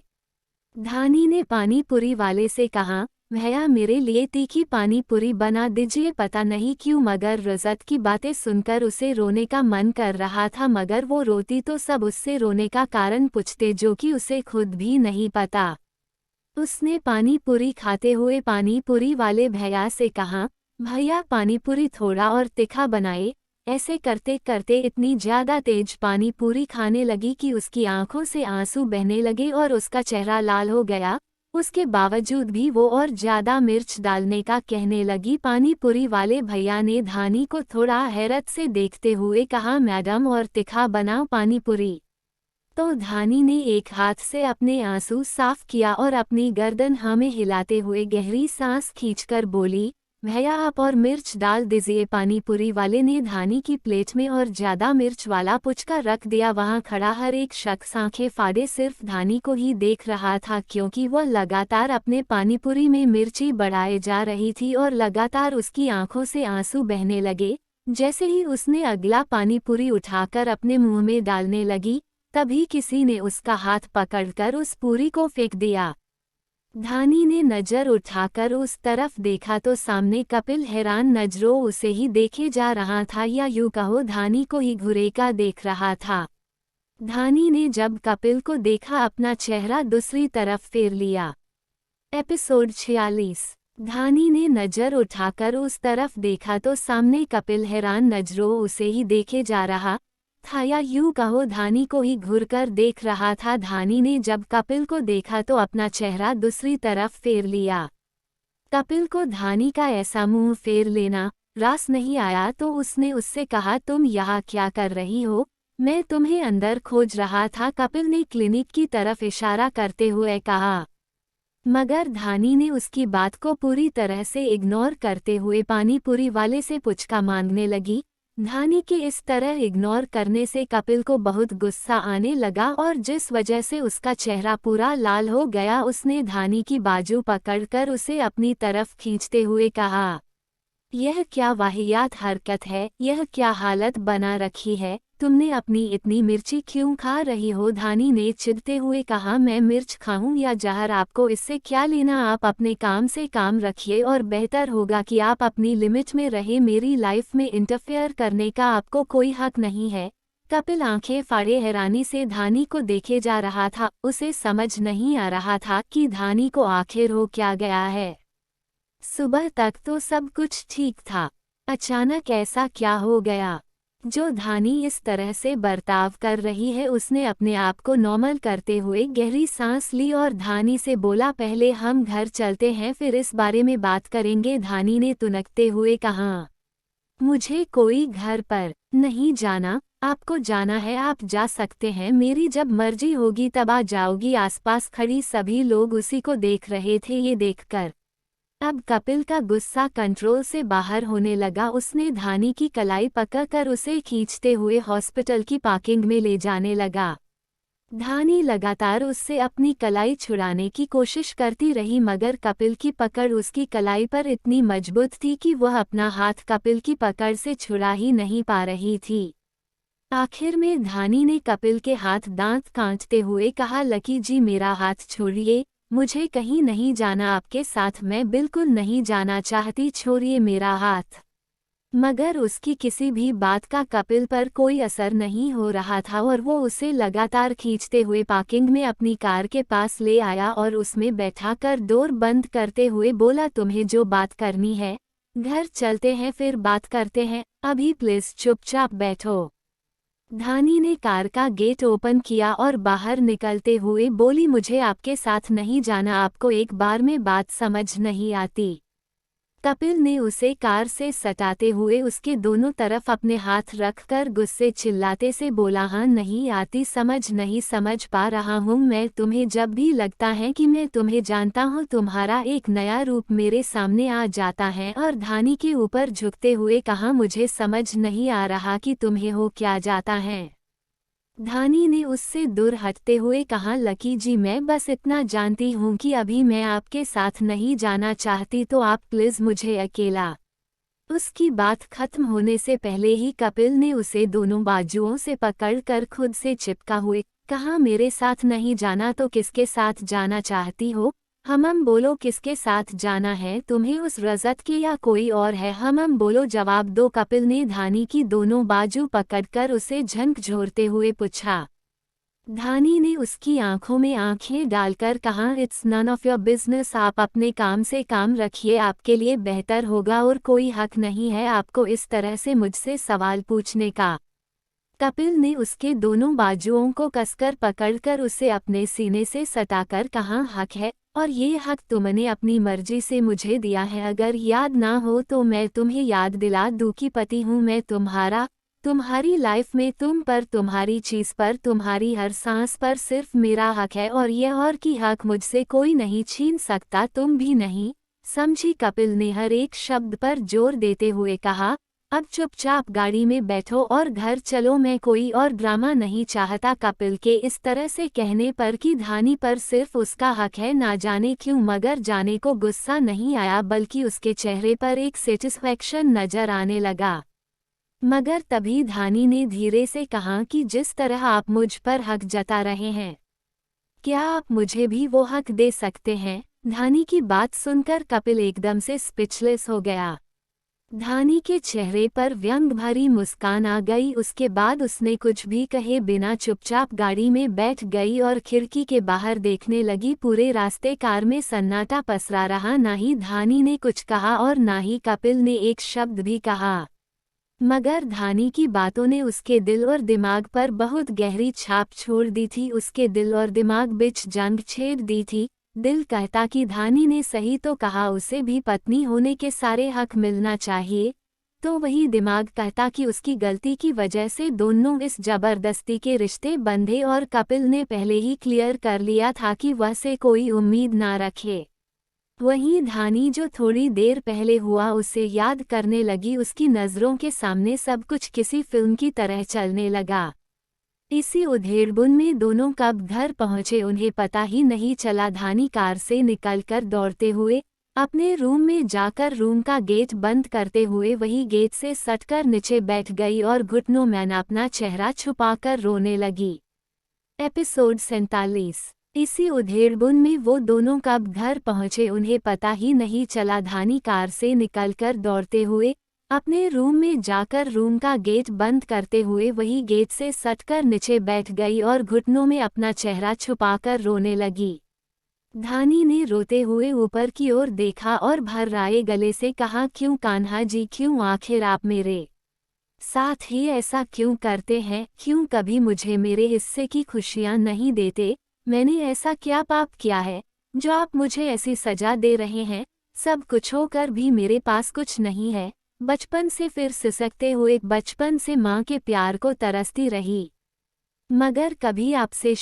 धानी ने पानी पूरी वाले से कहा, भैया मेरे लिए तीखी पानी पूरी बना दीजिए। पता नहीं क्यों मगर रजत की बातें सुनकर उसे रोने का मन कर रहा था, मगर वो रोती तो सब उससे रोने का कारण पूछते जो कि उसे खुद भी नहीं पता। उसने पानी पूरी खाते हुए पानी पूरी वाले भैया से कहा, भैया पानी पूरी थोड़ा और तीखा बनाए। ऐसे करते करते इतनी ज्यादा तेज पानी पूरी खाने लगी कि उसकी आंखों से आंसू बहने लगे और उसका चेहरा लाल हो गया। उसके बावजूद भी वो और ज्यादा मिर्च डालने का कहने लगी। पानी पूरी वाले भैया ने धानी को थोड़ा हैरत से देखते हुए कहा, मैडम और तीखा बनाओ पानी पूरी। तो धानी ने एक हाथ से अपने आंसू साफ किया और अपनी गर्दन हमें हिलाते हुए गहरी सांस खींचकर बोली, भैया आप और मिर्च डाल दीजिए। पानी पूरी वाले ने धानी की प्लेट में और ज्यादा मिर्च वाला पुचका रख दिया। वहां खड़ा हर एक शख्स आंखें फाड़े सिर्फ धानी को ही देख रहा था, क्योंकि वह लगातार अपने पानीपुरी में मिर्ची बढ़ाए जा रही थी और लगातार उसकी आंखों से आंसू बहने लगे। जैसे ही उसने अगला पानीपुरी उठाकर अपने मुंह में डालने लगी, तभी किसी ने उसका हाथ पकड़कर उस पूरी को फेंक दिया। धानी ने नजर उठाकर उस तरफ देखा तो सामने कपिल हैरान नजरों उसे ही देखे जा रहा था, या यूं कहो धानी को ही घुरेका देख रहा था। धानी ने जब कपिल को देखा अपना चेहरा दूसरी तरफ फेर लिया। एपिसोड 46। धानी ने नजर उठाकर उस तरफ देखा तो सामने कपिल हैरान नजरों उसे ही देखे जा रहा था, या यूं कहो धानी को ही घूरकर देख रहा था। धानी ने जब कपिल को देखा तो अपना चेहरा दूसरी तरफ फेर लिया। कपिल को धानी का ऐसा मुंह फेर लेना रास नहीं आया तो उसने उससे कहा, तुम यहाँ क्या कर रही हो? मैं तुम्हें अंदर खोज रहा था। कपिल ने क्लिनिक की तरफ इशारा करते हुए कहा, मगर धानी ने उसकी बात को पूरी तरह से इग्नोर करते हुए पानी पूरी वाले से पुचका मांगने लगी। धानी के इस तरह इग्नोर करने से कपिल को बहुत गुस्सा आने लगा और जिस वजह से उसका चेहरा पूरा लाल हो गया, उसने धानी की बाजू पकड़कर उसे अपनी तरफ खींचते हुए कहा, यह क्या वाहियात हरकत है, यह क्या हालत बना रखी है, तुमने अपनी इतनी मिर्ची क्यों खा रही हो? धानी ने चिढ़ते हुए कहा, मैं मिर्च खाऊं या जहर, आपको इससे क्या लेना? आप अपने काम से काम रखिए और बेहतर होगा कि आप अपनी लिमिट में रहे। मेरी लाइफ में इंटरफेयर करने का आपको कोई हक नहीं है। कपिल आंखें फाड़े हैरानी से धानी को देखे जा रहा था। उसे समझ नहीं आ रहा था कि धानी को आखिर हो क्या गया है। सुबह तक तो सब कुछ ठीक था, अचानक ऐसा क्या हो गया जो धानी इस तरह से बर्ताव कर रही है। उसने अपने आप को नॉर्मल करते हुए गहरी सांस ली और धानी से बोला, पहले हम घर चलते हैं, फिर इस बारे में बात करेंगे। धानी ने तुनकते हुए कहा, मुझे कोई घर पर नहीं जाना। आपको जाना है आप जा सकते हैं, मेरी जब मर्जी होगी तब आ जाओगी। आसपास खड़ी सभी लोग उसी को देख रहे थे। ये देखकर अब कपिल का गुस्सा कंट्रोल से बाहर होने लगा। उसने धानी की कलाई पकड़कर उसे खींचते हुए हॉस्पिटल की पार्किंग में ले जाने लगा। धानी लगातार उससे अपनी कलाई छुड़ाने की कोशिश करती रही, मगर कपिल की पकड़ उसकी कलाई पर इतनी मजबूत थी कि वह अपना हाथ कपिल की पकड़ से छुड़ा ही नहीं पा रही थी। आखिर में धानी ने कपिल के हाथ दांत काटते हुए कहा, लकी जी मेरा हाथ छोड़िए, मुझे कहीं नहीं जाना आपके साथ, मैं बिल्कुल नहीं जाना चाहती, छोड़िए मेरा हाथ। मगर उसकी किसी भी बात का कपिल पर कोई असर नहीं हो रहा था और वो उसे लगातार खींचते हुए पार्किंग में अपनी कार के पास ले आया और उसमें बैठाकर डोर बंद करते हुए बोला, तुम्हें जो बात करनी है घर चलते हैं फिर बात करते हैं, अभी प्लीज चुपचाप बैठो। धानी ने कार का गेट ओपन किया और बाहर निकलते हुए बोली, मुझे आपके साथ नहीं जाना, आपको एक बार में बात समझ नहीं आती। कपिल ने उसे कार से सटाते हुए उसके दोनों तरफ अपने हाथ रखकर गुस्से चिल्लाते से बोला, हाँ नहीं आती समझ, नहीं समझ पा रहा हूँ मैं तुम्हें। जब भी लगता है कि मैं तुम्हें जानता हूँ तुम्हारा एक नया रूप मेरे सामने आ जाता है। और धानी के ऊपर झुकते हुए कहा, मुझे समझ नहीं आ रहा कि तुम्हें हो क्या जाता है। धानी ने उससे दूर हटते हुए कहा, लकी जी मैं बस इतना जानती हूँ कि अभी मैं आपके साथ नहीं जाना चाहती, तो आप प्लीज मुझे अकेला। उसकी बात खत्म होने से पहले ही कपिल ने उसे दोनों बाजुओं से पकड़कर खुद से चिपका हुए कहा, मेरे साथ नहीं जाना तो किसके साथ जाना चाहती हो? हमम बोलो किसके साथ जाना है तुम्हें, उस रजत के या कोई और है? हमम बोलो, जवाब दो। कपिल ने धानी की दोनों बाजू पकड़कर उसे झकझोरते हुए पूछा। धानी ने उसकी आंखों में आंखें डालकर कहा, it's none of your business, आप अपने काम से काम रखिए, आपके लिए बेहतर होगा और कोई हक नहीं है आपको इस तरह से मुझसे सवाल पूछने का। कपिल ने उसके दोनों बाजुओं को कसकर पकड़कर उसे अपने सीने से सटाकर कहा, हक है, और ये हक तुमने अपनी मर्जी से मुझे दिया है। अगर याद ना हो तो मैं तुम्हें याद दिला दूं कि पति हूँ मैं तुम्हारा। तुम्हारी लाइफ में तुम पर, तुम्हारी चीज पर, तुम्हारी हर सांस पर सिर्फ मेरा हक है और यह और की हक मुझसे कोई नहीं छीन सकता, तुम भी नहीं, समझी? कपिल ने हर एक शब्द पर जोर देते हुए कहा, अब चुपचाप गाड़ी में बैठो और घर चलो, मैं कोई और ड्रामा नहीं चाहता। कपिल के इस तरह से कहने पर कि धानी पर सिर्फ उसका हक है, ना जाने क्यों मगर जाने को गुस्सा नहीं आया बल्कि उसके चेहरे पर एक सेटिस्फैक्शन नजर आने लगा। मगर तभी धानी ने धीरे से कहा कि जिस तरह आप मुझ पर हक जता रहे हैं, क्या आप मुझे भी वो हक दे सकते हैं? धानी की बात सुनकर कपिल एकदम से स्पीचलेस हो गया। धानी के चेहरे पर व्यंग भरी मुस्कान आ गई। उसके बाद उसने कुछ भी कहे बिना चुपचाप गाड़ी में बैठ गई और खिड़की के बाहर देखने लगी। पूरे रास्ते कार में सन्नाटा पसरा रहा, ना ही धानी ने कुछ कहा और ना ही कपिल ने एक शब्द भी कहा। मगर धानी की बातों ने उसके दिल और दिमाग पर बहुत गहरी छाप छोड़ दी थी। उसके दिल और दिमाग बीच जंग छेड़ दी थी। दिल कहता कि धानी ने सही तो कहा, उसे भी पत्नी होने के सारे हक मिलना चाहिए, तो वही दिमाग कहता कि उसकी गलती की वजह से दोनों इस जबरदस्ती के रिश्ते बंधे और कपिल ने पहले ही क्लियर कर लिया था कि वह से कोई उम्मीद ना रखे। वहीं धानी जो थोड़ी देर पहले हुआ उसे याद करने लगी। उसकी नज़रों के सामने सब कुछ किसी फिल्म की तरह चलने लगा। इसी उधेड़बुन में दोनों कब घर पहुंचे उन्हें पता ही नहीं चला। धानी कार से निकलकर दौड़ते हुए अपने रूम में जाकर रूम का गेट बंद करते हुए वही गेट से सटकर नीचे बैठ गई और घुटनों में अपना चेहरा छुपाकर रोने लगी। एपिसोड 47। इसी उधेड़बुन में वो दोनों कब घर पहुंचे उन्हें पता ही नहीं चला। धानी कार से निकलकर दौड़ते हुए अपने रूम में जाकर रूम का गेट बंद करते हुए वही गेट से सटकर नीचे बैठ गई और घुटनों में अपना चेहरा छुपाकर रोने लगी। धानी ने रोते हुए ऊपर की ओर देखा और भर्राए गले से कहा, क्यों कान्हा जी, क्यों आखिर आप मेरे साथ ही ऐसा क्यों करते हैं, क्यों कभी मुझे मेरे हिस्से की खुशियां नहीं देते? मैंने ऐसा क्या पाप किया है जो आप मुझे ऐसी सजा दे रहे हैं? सब कुछ होकर भी मेरे पास कुछ नहीं है। बचपन से फिर सिसकते हुए बचपन से माँ के प्यार को तरसती रही, मगर कभी आपसे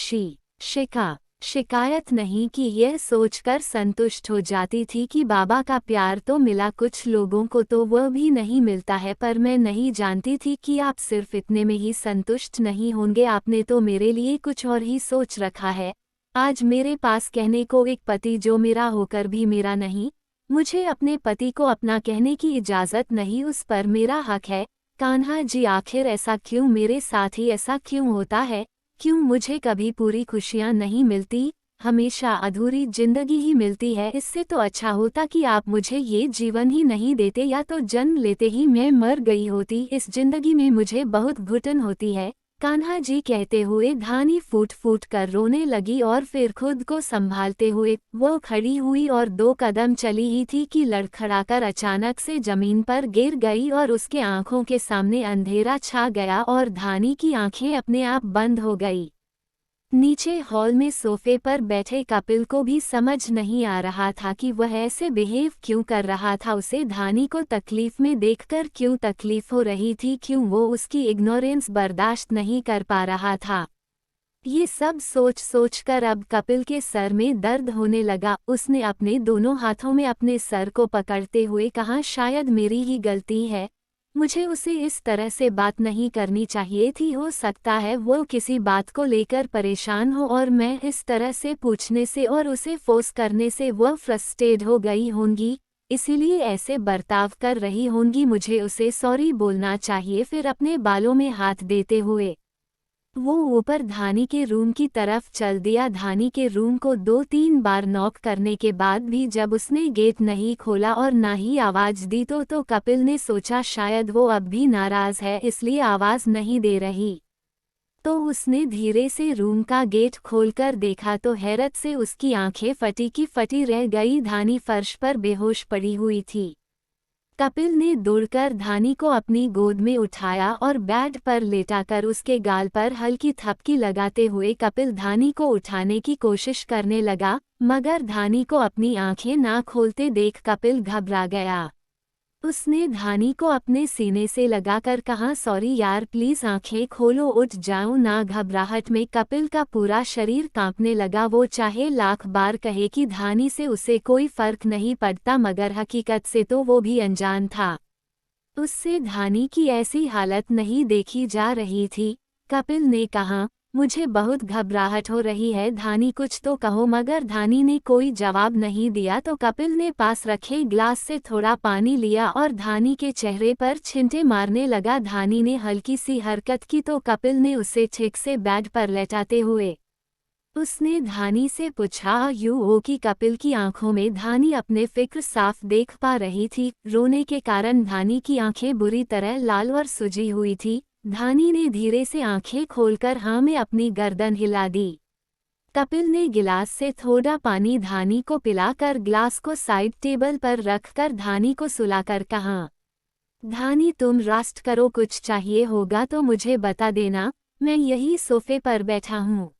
शिकायत नहीं की। यह सोचकर संतुष्ट हो जाती थी कि बाबा का प्यार तो मिला, कुछ लोगों को तो वह भी नहीं मिलता है, पर मैं नहीं जानती थी कि आप सिर्फ इतने में ही संतुष्ट नहीं होंगे। आपने तो मेरे लिए कुछ और ही सोच रखा है। आज मेरे पास कहने को एक पति जो मेरा होकर भी मेरा नहीं, मुझे अपने पति को अपना कहने की इजाज़त नहीं, उस पर मेरा हक है। कान्हा जी, आखिर ऐसा क्यों मेरे साथ ही ऐसा क्यों होता है? क्यों मुझे कभी पूरी खुशियाँ नहीं मिलती, हमेशा अधूरी जिंदगी ही मिलती है? इससे तो अच्छा होता कि आप मुझे ये जीवन ही नहीं देते, या तो जन्म लेते ही मैं मर गई होती। इस जिंदगी में मुझे बहुत घुटन होती है। कान्हा जी कहते हुए धानी फूट फूट कर रोने लगी और फिर खुद को संभालते हुए वो खड़ी हुई और 2 कदम चली ही थी कि लड़खड़ाकर अचानक से जमीन पर गिर गई और उसके आंखों के सामने अंधेरा छा गया और धानी की आंखें अपने आप बंद हो गई। नीचे हॉल में सोफे पर बैठे कपिल को भी समझ नहीं आ रहा था कि वह ऐसे बिहेव क्यों कर रहा था। उसे धानी को तकलीफ में देखकर क्यों तकलीफ हो रही थी, क्यों वो उसकी इग्नोरेंस बर्दाश्त नहीं कर पा रहा था। ये सब सोच सोच कर अब कपिल के सर में दर्द होने लगा। उसने अपने दोनों हाथों में अपने सर को पकड़ते हुए कहा, शायद मेरी ही गलती है, मुझे उसे इस तरह से बात नहीं करनी चाहिए थी। हो सकता है वो किसी बात को लेकर परेशान हो और मैं इस तरह से पूछने से और उसे फोर्स करने से वह फ्रस्ट्रेट हो गई होंगी, इसीलिए ऐसे बर्ताव कर रही होंगी। मुझे उसे सॉरी बोलना चाहिए। फिर अपने बालों में हाथ देते हुए वो ऊपर धानी के रूम की तरफ चल दिया। धानी के रूम को 2-3 बार नॉक करने के बाद भी जब उसने गेट नहीं खोला और ना ही आवाज दी तो कपिल ने सोचा शायद वो अब भी नाराज है, इसलिए आवाज नहीं दे रही। तो उसने धीरे से रूम का गेट खोलकर देखा तो हैरत से उसकी आंखें फटी की फटी रह गई। धानी फर्श पर बेहोश पड़ी हुई थी। कपिल ने दौड़कर धानी को अपनी गोद में उठाया और बेड पर लेटाकर उसके गाल पर हल्की थपकी लगाते हुए कपिल धानी को उठाने की कोशिश करने लगा, मगर धानी को अपनी आंखें ना खोलते देख कपिल घबरा गया। उसने धानी को अपने सीने से लगाकर कहा, सॉरी यार, प्लीज आंखें खोलो, उठ जाऊं ना। घबराहट में कपिल का पूरा शरीर कांपने लगा। वो चाहे लाख बार कहे कि धानी से उसे कोई फर्क नहीं पड़ता, मगर हकीकत से तो वो भी अनजान था। उससे धानी की ऐसी हालत नहीं देखी जा रही थी। कपिल ने कहा, मुझे बहुत घबराहट हो रही है धानी, कुछ तो कहो। मगर धानी ने कोई जवाब नहीं दिया। तो कपिल ने पास रखे ग्लास से थोड़ा पानी लिया और धानी के चेहरे पर छींटे मारने लगा। धानी ने हल्की सी हरकत की तो कपिल ने उसे ठीक से बेड पर लेटाते हुए उसने धानी से पूछा, यू हो? कि कपिल की आंखों में धानी अपने फिक्र साफ देख पा रही थी। रोने के कारण धानी की आंखें बुरी तरह लाल और सूजी हुई थी। धानी ने धीरे से आंखें खोलकर हाँ में अपनी गर्दन हिला दी। कपिल ने गिलास से थोड़ा पानी धानी को पिलाकर ग्लास को साइड टेबल पर रखकर धानी को सुलाकर कहा, धानी तुम रेस्ट करो, कुछ चाहिए होगा तो मुझे बता देना, मैं यही सोफे पर बैठा हूँ।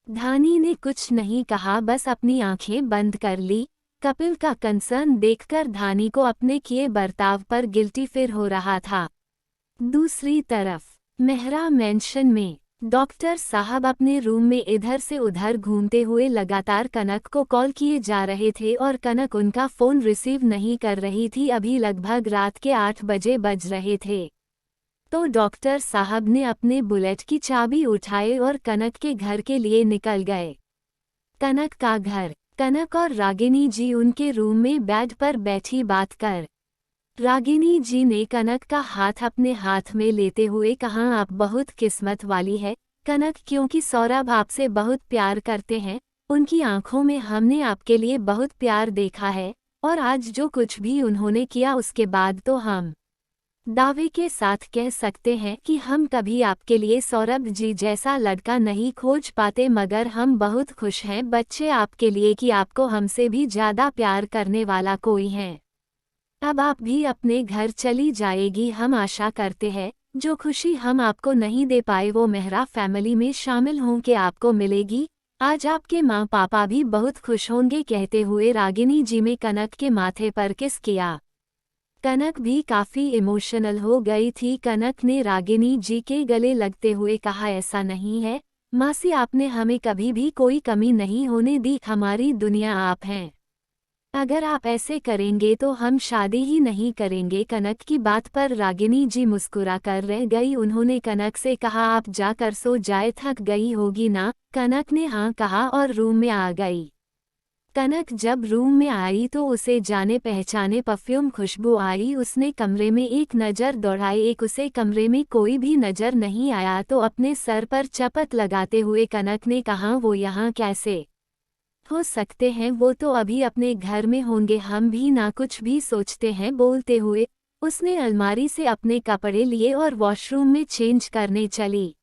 धानी ने कुछ नहीं कहा, बस अपनी आंखें बंद कर ली। कपिल का कंसर्न देखकर धानी को अपने किए बर्ताव पर गिल्टी फील हो रहा था। दूसरी तरफ मेहरा मेंशन में डॉक्टर साहब अपने रूम में इधर से उधर घूमते हुए लगातार कनक को कॉल किए जा रहे थे और कनक उनका फ़ोन रिसीव नहीं कर रही थी। अभी लगभग रात के 8 बजे बज रहे थे। तो डॉक्टर साहब ने अपने बुलेट की चाबी उठाई और कनक के घर के लिए निकल गए। कनक का घर। कनक और रागिनी जी उनके रूम में बेड पर बैठी बात कर। रागिनी जी ने कनक का हाथ अपने हाथ में लेते हुए कहा, आप बहुत किस्मत वाली है कनक, क्योंकि सौरभ आपसे बहुत प्यार करते हैं। उनकी आंखों में हमने आपके लिए बहुत प्यार देखा है और आज जो कुछ भी उन्होंने किया उसके बाद तो हम दावे के साथ कह सकते हैं कि हम कभी आपके लिए सौरभ जी जैसा लड़का नहीं खोज पाते, मगर हम बहुत खुश हैं बच्चे आपके लिए कि आपको हमसे भी ज़्यादा प्यार करने वाला कोई है। अब आप भी अपने घर चली जाएगी। हम आशा करते हैं जो खुशी हम आपको नहीं दे पाए वो मेहरा फैमिली में शामिल हों के आपको मिलेगी। आज आपके माँ पापा भी बहुत खुश होंगे, कहते हुए रागिनी जी में कनक के माथे पर किस किया। कनक भी काफ़ी इमोशनल हो गई थी। कनक ने रागिनी जी के गले लगते हुए कहा, ऐसा नहीं है मासी, आपने हमें कभी भी कोई कमी नहीं होने दी, हमारी दुनिया आप हैं। अगर आप ऐसे करेंगे तो हम शादी ही नहीं करेंगे। कनक की बात पर रागिनी जी मुस्कुरा कर रह गई। उन्होंने कनक से कहा, आप जाकर सो जाए, थक गई होगी ना। कनक ने हाँ कहा और रूम में आ गई। कनक जब रूम में आई तो उसे जाने पहचाने परफ्यूम खुशबू आई। उसने कमरे में एक नज़र दौड़ाई, उसे कमरे में कोई भी नज़र नहीं आया तो अपने सर पर चपत लगाते हुए कनक ने कहा, वो यहाँ कैसे हो सकते हैं, वो तो अभी अपने घर में होंगे, हम भी ना कुछ भी सोचते हैं। बोलते हुए उसने अलमारी से अपने कपड़े लिए और वॉशरूम में चेंज करने चली।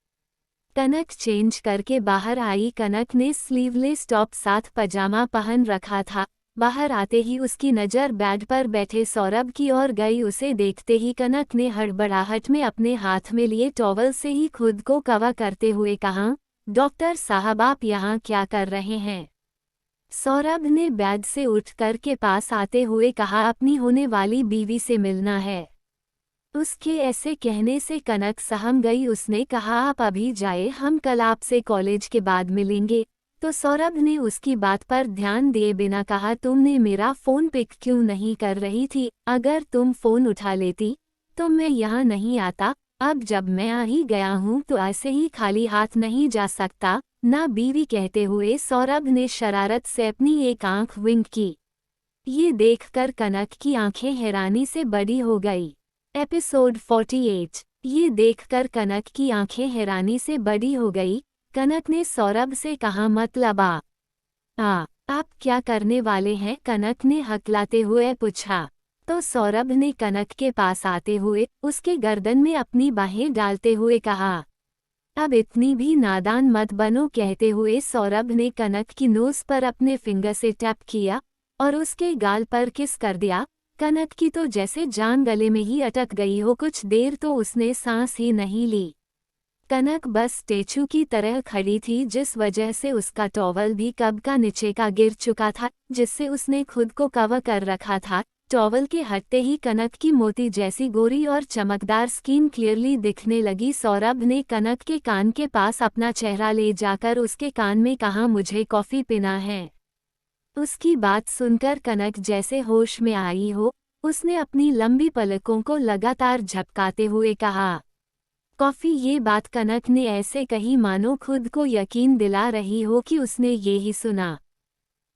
कनक चेंज करके बाहर आई। कनक ने स्लीवलेस टॉप साथ पजामा पहन रखा था। बाहर आते ही उसकी नज़र बेड पर बैठे सौरभ की ओर गई। उसे देखते ही कनक ने हड़बड़ाहट में अपने हाथ में लिए टॉवल से ही खुद को कवर करते हुए कहा, डॉक्टर साहब आप यहाँ क्या कर रहे हैं। सौरभ ने बेड से उठकर के पास आते हुए कहा, अपनी होने वाली बीवी से मिलना है। उसके ऐसे कहने से कनक सहम गई। उसने कहा, आप अभी जाए, हम कल आपसे कॉलेज के बाद मिलेंगे। तो सौरभ ने उसकी बात पर ध्यान दिए बिना कहा, तुमने मेरा फ़ोन पिक क्यों नहीं कर रही थी, अगर तुम फ़ोन उठा लेती तो मैं यहाँ नहीं आता। अब जब मैं आ ही गया हूँ तो ऐसे ही खाली हाथ नहीं जा सकता ना बीवी। कहते हुए सौरभ ने शरारत से अपनी एक आंख विंक की। ये देखकर कनक की आंखें हैरानी से बड़ी हो गई। एपिसोड 48। ये देखकर कनक की आंखें हैरानी से बड़ी हो गई। कनक ने सौरभ से कहा, मतलब आप क्या करने वाले हैं। कनक ने हकलाते हुए पूछा। तो सौरभ ने कनक के पास आते हुए उसके गर्दन में अपनी बाहें डालते हुए कहा, अब इतनी भी नादान मत बनो। कहते हुए सौरभ ने कनक की नोज पर अपने फिंगर से टैप किया और उसके गाल पर किस कर दिया। कनक की तो जैसे जान गले में ही अटक गई हो। कुछ देर तो उसने सांस ही नहीं ली। कनक बस स्टेचू की तरह खड़ी थी, जिस वजह से उसका टॉवल भी कब का नीचे का गिर चुका था, जिससे उसने खुद को कवर कर रखा था। टॉवल के हटते ही कनक की मोती जैसी गोरी और चमकदार स्किन क्लियरली दिखने लगी। सौरभ ने कनक के कान के पास अपना चेहरा ले जाकर उसके कान में कहा, मुझे कॉफ़ी पीना है। उसकी बात सुनकर कनक जैसे होश में आई हो, उसने अपनी लंबी पलकों को लगातार झपकाते हुए कहा, कॉफ़ी। ये बात कनक ने ऐसे कही मानो खुद को यकीन दिला रही हो कि उसने ये ही सुना।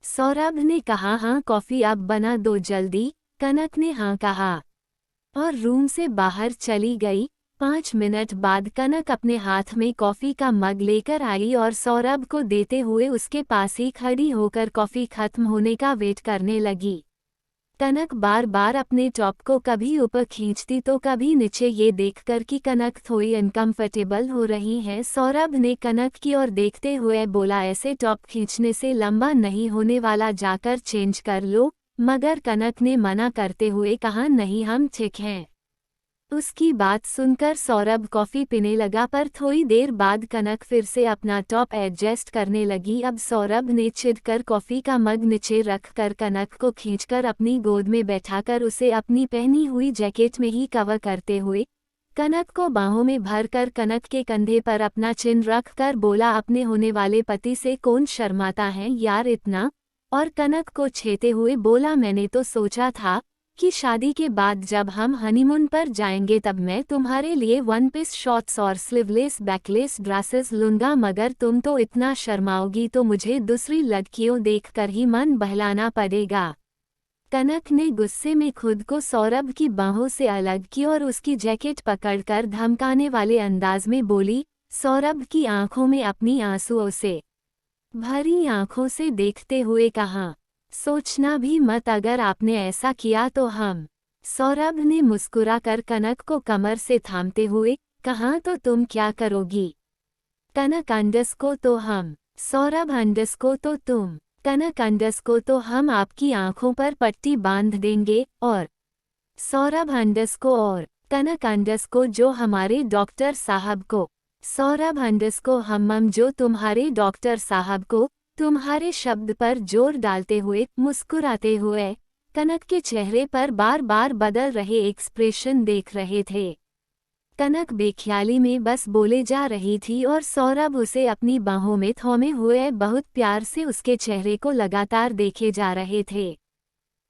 सौरभ ने कहा, हाँ कॉफ़ी अब बना दो जल्दी। कनक ने हाँ कहा और रूम से बाहर चली गई। 5 मिनट बाद कनक अपने हाथ में कॉफ़ी का मग लेकर आई और सौरभ को देते हुए उसके पास ही खड़ी होकर कॉफ़ी खत्म होने का वेट करने लगी। कनक बार बार अपने टॉप को कभी ऊपर खींचती तो कभी नीचे, ये देखकर कि कनक थोड़ी अनकंफर्टेबल हो रही है। सौरभ ने कनक की ओर देखते हुए बोला, ऐसे टॉप खींचने से लंबा नहीं होने वाला, जाकर चेंज कर लो। मगर कनक ने मना करते हुए कहा, नहीं हम ठीक हैं। उसकी बात सुनकर सौरभ कॉफ़ी पीने लगा, पर थोड़ी देर बाद कनक फिर से अपना टॉप एडजस्ट करने लगी। अब सौरभ ने चिढ़कर कॉफ़ी का मग नीचे रखकर कनक को खींचकर अपनी गोद में बैठाकर उसे अपनी पहनी हुई जैकेट में ही कवर करते हुए कनक को बाहों में भरकर कनक के कंधे पर अपना चिन रखकर बोला, अपने होने वाले पति से कौन शर्माता है यार इतना। और कनक को छेते हुए बोला, मैंने तो सोचा था कि शादी के बाद जब हम हनीमून पर जाएंगे तब मैं तुम्हारे लिए 1 पीस शॉर्ट्स और स्लीवलेस बैकलेस ड्रेसेस लूंगा, मगर तुम तो इतना शर्माओगी तो मुझे दूसरी लड़कियों देखकर ही मन बहलाना पड़ेगा। कनक ने गुस्से में खुद को सौरभ की बाहों से अलग की और उसकी जैकेट पकड़कर धमकाने वाले अंदाज में बोली। सौरभ की आंखों में अपनी आंसुओं से भरी आंखों से देखते हुए कहा, सोचना भी मत, अगर आपने ऐसा किया तो हम सौरभ ने मुस्कुराकर कनक को कमर से थामते हुए कहा, तो तुम क्या करोगी? कनक अंडस्को तो हम, सौरभ अंडस्को तो तुम, कनक अंडस्को तो हम आपकी आंखों पर पट्टी बांध देंगे, और सौरभ अंडस्को और कनक अंडस्को जो हमारे डॉक्टर साहब को, सौरभ अंडस्को हम जो तुम्हारे डॉक्टर साहब को। तुम्हारे शब्द पर जोर डालते हुए मुस्कुराते हुए कनक के चेहरे पर बार बार बदल रहे एक्सप्रेशन देख रहे थे। कनक बेख्याली में बस बोले जा रही थी और सौरभ उसे अपनी बाहों में थोमे हुए बहुत प्यार से उसके चेहरे को लगातार देखे जा रहे थे।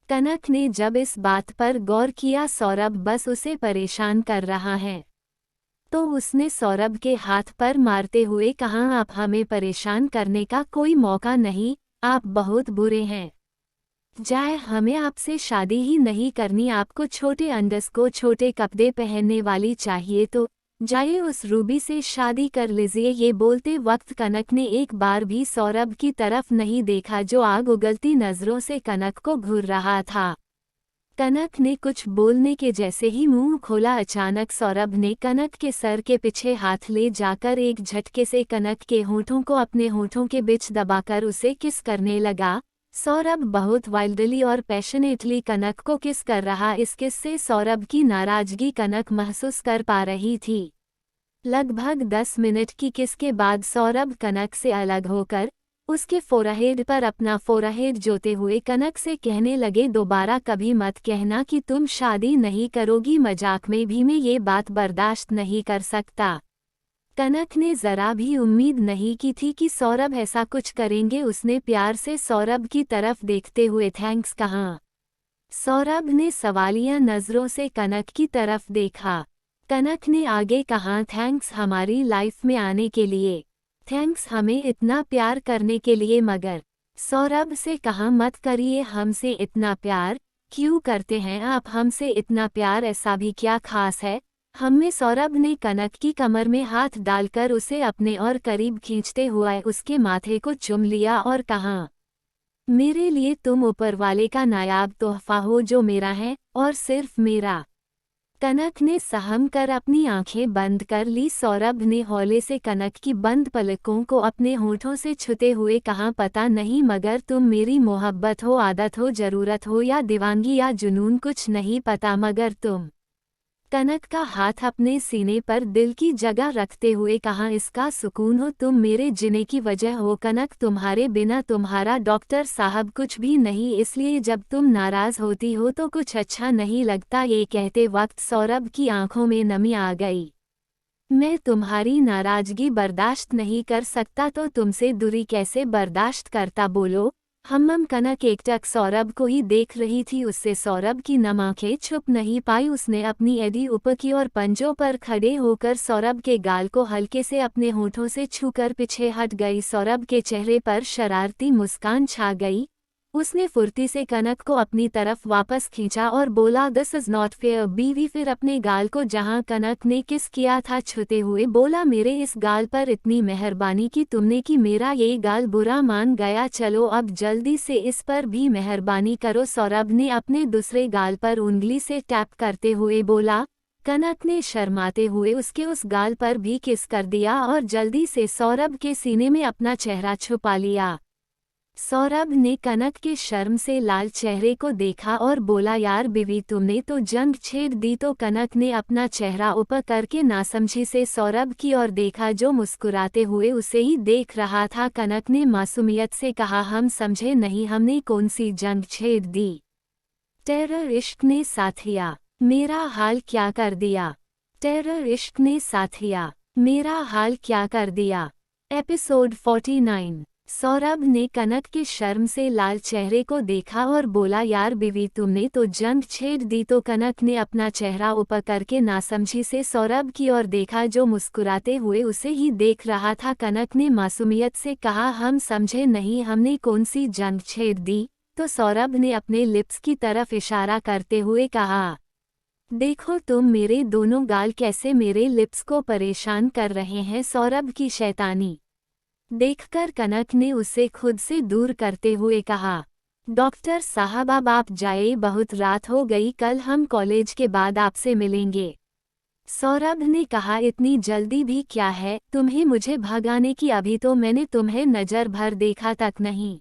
कनक ने जब इस बात पर गौर किया सौरभ बस उसे परेशान कर रहा है, तो उसने सौरभ के हाथ पर मारते हुए कहा, आप हमें परेशान करने का कोई मौका नहीं, आप बहुत बुरे हैं। जाए, हमें आपसे शादी ही नहीं करनी, आपको छोटे अंडस्को छोटे कपड़े पहनने वाली चाहिए तो जाइए उस रूबी से शादी कर लीजिए। ये बोलते वक्त कनक ने एक बार भी सौरभ की तरफ नहीं देखा जो आग उगलती नजरों से कनक को घूर रहा था। कनक ने कुछ बोलने के जैसे ही मुंह खोला, अचानक सौरभ ने कनक के सर के पीछे हाथ ले जाकर एक झटके से कनक के होठों को अपने होठों के बीच दबाकर उसे किस करने लगा। सौरभ बहुत वाइल्डली और पैशनेटली कनक को किस कर रहा। इस किस से सौरभ की नाराजगी कनक महसूस कर पा रही थी। लगभग 10 मिनट की किस के बाद सौरभ कनक से अलग होकर उसके फोरहेड पर अपना फोरहेड जोते हुए कनक से कहने लगे, दोबारा कभी मत कहना कि तुम शादी नहीं करोगी, मजाक में भी मैं ये बात बर्दाश्त नहीं कर सकता। कनक ने जरा भी उम्मीद नहीं की थी कि सौरभ ऐसा कुछ करेंगे। उसने प्यार से सौरभ की तरफ देखते हुए थैंक्स कहा। सौरभ ने सवालिया नजरों से कनक की तरफ देखा। कनक ने आगे कहा, थैंक्स हमारी लाइफ में आने के लिए, थैंक्स हमें इतना प्यार करने के लिए। मगर सौरभ से कहा, मत करिए हमसे इतना प्यार, क्यों करते हैं आप हमसे इतना प्यार, ऐसा भी क्या खास है हममें। सौरभ ने कनक की कमर में हाथ डालकर उसे अपने और करीब खींचते हुए उसके माथे को चूम लिया और कहा, मेरे लिए तुम ऊपर वाले का नायाब तोहफा हो जो मेरा है और सिर्फ मेरा। कनक ने सहम कर अपनी आंखें बंद कर ली। सौरभ ने हौले से कनक की बंद पलकों को अपने होठों से छूते हुए कहा, पता नहीं मगर तुम मेरी मोहब्बत हो, आदत हो, जरूरत हो या दीवानगी या जुनून, कुछ नहीं पता, मगर तुम। कनक का हाथ अपने सीने पर दिल की जगह रखते हुए कहा, इसका सुकून हो, तुम मेरे जीने की वजह हो। कनक, तुम्हारे बिना तुम्हारा डॉक्टर साहब कुछ भी नहीं, इसलिए जब तुम नाराज होती हो तो कुछ अच्छा नहीं लगता। ये कहते वक्त सौरभ की आंखों में नमी आ गई। मैं तुम्हारी नाराजगी बर्दाश्त नहीं कर सकता तो तुमसे दूरी कैसे बर्दाश्त करता, बोलो। हम कनक एकटक सौरभ को ही देख रही थी। उससे सौरभ की नम आंखें छुप नहीं पाई। उसने अपनी एडी ऊपर की और पंजों पर खड़े होकर सौरभ के गाल को हल्के से अपने होठों से छूकर पीछे हट गई। सौरभ के चेहरे पर शरारती मुस्कान छा गई। उसने फुर्ती से कनक को अपनी तरफ वापस खींचा और बोला, दिस इज नॉट फेयर बीवी। फिर अपने गाल को जहां कनक ने किस किया था छूते हुए बोला, मेरे इस गाल पर इतनी मेहरबानी की तुमने कि मेरा ये गाल बुरा मान गया, चलो अब जल्दी से इस पर भी मेहरबानी करो। सौरभ ने अपने दूसरे गाल पर उंगली से टैप करते हुए बोला। कनक ने शर्माते हुए उसके उस गाल पर भी किस कर दिया और जल्दी से सौरभ के सीने में अपना चेहरा छुपा लिया। सौरभ ने कनक के शर्म से लाल चेहरे को देखा और बोला, यार बीवी तुमने तो जंग छेड़ दी। तो कनक ने अपना चेहरा ऊपर करके नासमझी से सौरभ की ओर देखा जो मुस्कुराते हुए उसे ही देख रहा था। कनक ने मासूमियत से कहा, हम समझे नहीं, हमने कौन सी जंग छेड़ दी। टेरर इश्क ने साथिया मेरा हाल क्या कर दिया, टेरर इश्क ने साथिया मेरा हाल क्या कर दिया। एपिसोड 49। सौरभ ने कनक के शर्म से लाल चेहरे को देखा और बोला, यार बीवी तुमने तो जंग छेड़ दी। तो कनक ने अपना चेहरा ऊपर करके नासमझी से सौरभ की ओर देखा जो मुस्कुराते हुए उसे ही देख रहा था। कनक ने मासूमियत से कहा, हम समझे नहीं, हमने कौन सी जंग छेड़ दी। तो सौरभ ने अपने लिप्स की तरफ इशारा करते हुए कहा, देखो तुम मेरे दोनों गाल कैसे मेरे लिप्स को परेशान कर रहे हैं। सौरभ की शैतानी देखकर कनक ने उसे खुद से दूर करते हुए कहा, डॉक्टर साहब अब आप जाइए, बहुत रात हो गई, कल हम कॉलेज के बाद आपसे मिलेंगे। सौरभ ने कहा इतनी जल्दी भी क्या है तुम्हें मुझे भगाने की, अभी तो मैंने तुम्हें नजर भर देखा तक नहीं।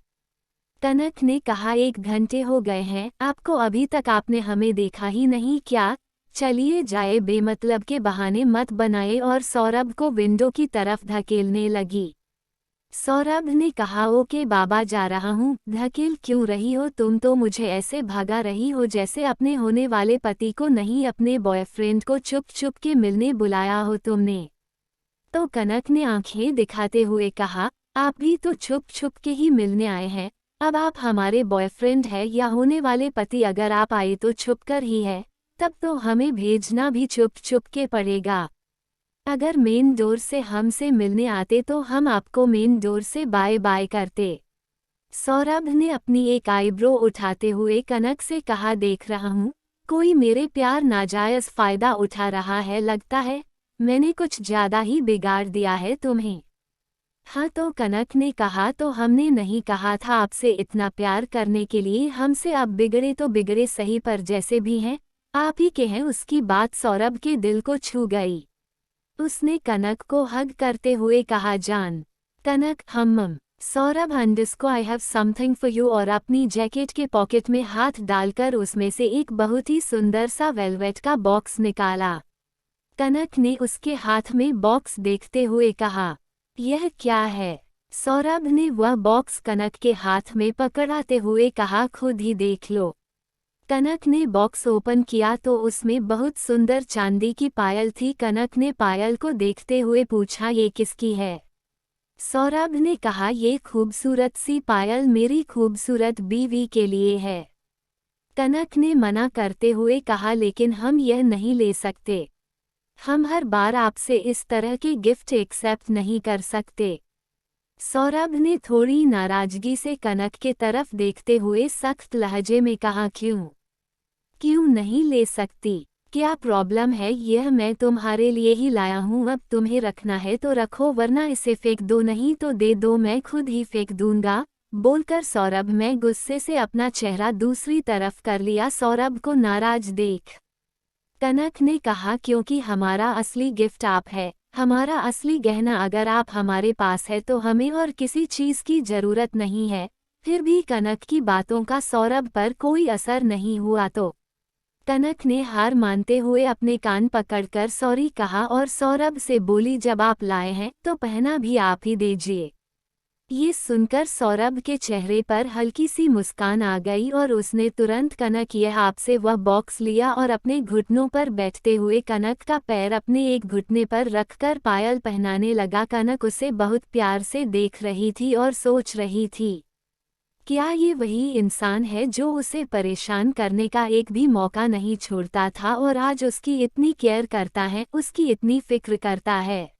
कनक ने कहा 1 घंटे हो गए हैं आपको, अभी तक आपने हमें देखा ही नहीं क्या? चलिए जाए, बेमतलब के बहाने मत बनाए, और सौरभ को विंडो की तरफ धकेलने लगी। सौरभ ने कहा ओके बाबा जा रहा हूँ। धकेल क्यों रही हो, तुम तो मुझे ऐसे भगा रही हो जैसे अपने होने वाले पति को नहीं, अपने बॉयफ्रेंड को चुप चुप के मिलने बुलाया हो तुमने। तो कनक ने आंखें दिखाते हुए कहा आप भी तो छुप छुप के ही मिलने आए हैं, अब आप हमारे बॉयफ्रेंड है या होने वाले पति, अगर आप आए तो छुप कर ही है, तब तो हमें भेजना भी छुप छुप के पड़ेगा। अगर मेन डोर से हमसे मिलने आते तो हम आपको मेन डोर से बाय बाय करते। सौरभ ने अपनी एक आईब्रो उठाते हुए कनक से कहा देख रहा हूँ कोई मेरे प्यार नाजायज फायदा उठा रहा है, लगता है मैंने कुछ ज्यादा ही बिगाड़ दिया है तुम्हें। हाँ, तो कनक ने कहा तो हमने नहीं कहा था आपसे इतना प्यार करने के लिए, हमसे अब बिगड़े तो बिगड़े सही, पर जैसे भी हैं आप ही के हैं। उसकी बात सौरभ के दिल को छू गई। उसने कनक को हग करते हुए कहा जान। कनक हम्म। सौरभ अंडस्को I have something for you, और अपनी जैकेट के पॉकेट में हाथ डालकर उसमें से एक बहुत ही सुंदर सा वेलवेट का बॉक्स निकाला। कनक ने उसके हाथ में बॉक्स देखते हुए कहा यह क्या है? सौरभ ने वह बॉक्स कनक के हाथ में पकड़ाते हुए कहा खुद ही देख लो। कनक ने बॉक्स ओपन किया तो उसमें बहुत सुंदर चांदी की पायल थी। कनक ने पायल को देखते हुए पूछा ये किसकी है? सौरभ ने कहा ये खूबसूरत सी पायल मेरी खूबसूरत बीवी के लिए है। कनक ने मना करते हुए कहा लेकिन हम यह नहीं ले सकते, हम हर बार आपसे इस तरह के गिफ्ट एक्सेप्ट नहीं कर सकते। सौरभ ने थोड़ी नाराजगी से कनक के तरफ देखते हुए सख्त लहजे में कहा क्यों नहीं ले सकती? क्या प्रॉब्लम है? यह मैं तुम्हारे लिए ही लाया हूँ, अब तुम्हें रखना है तो रखो वरना इसे फेंक दो, नहीं तो दे दो, मैं खुद ही फेंक दूंगा। बोलकर सौरभ में गुस्से से अपना चेहरा दूसरी तरफ कर लिया। सौरभ को नाराज देख कनक ने कहा क्योंकि हमारा असली गिफ्ट आप है, हमारा असली गहना अगर आप हमारे पास है तो हमें और किसी चीज की जरूरत नहीं है। फिर भी कनक की बातों का सौरभ पर कोई असर नहीं हुआ तो कनक ने हार मानते हुए अपने कान पकड़कर सॉरी कहा और सौरभ से बोली जब आप लाए हैं तो पहना भी आप ही दीजिए। ये सुनकर सौरभ के चेहरे पर हल्की सी मुस्कान आ गई और उसने तुरंत कनक यह आपसे वह बॉक्स लिया और अपने घुटनों पर बैठते हुए कनक का पैर अपने एक घुटने पर रखकर पायल पहनाने लगा। कनक उसे बहुत प्यार से देख रही थी और सोच रही थी क्या ये वही इंसान है जो उसे परेशान करने का एक भी मौका नहीं छोड़ता था और आज उसकी इतनी केयर करता है, उसकी इतनी फिक्र करता है।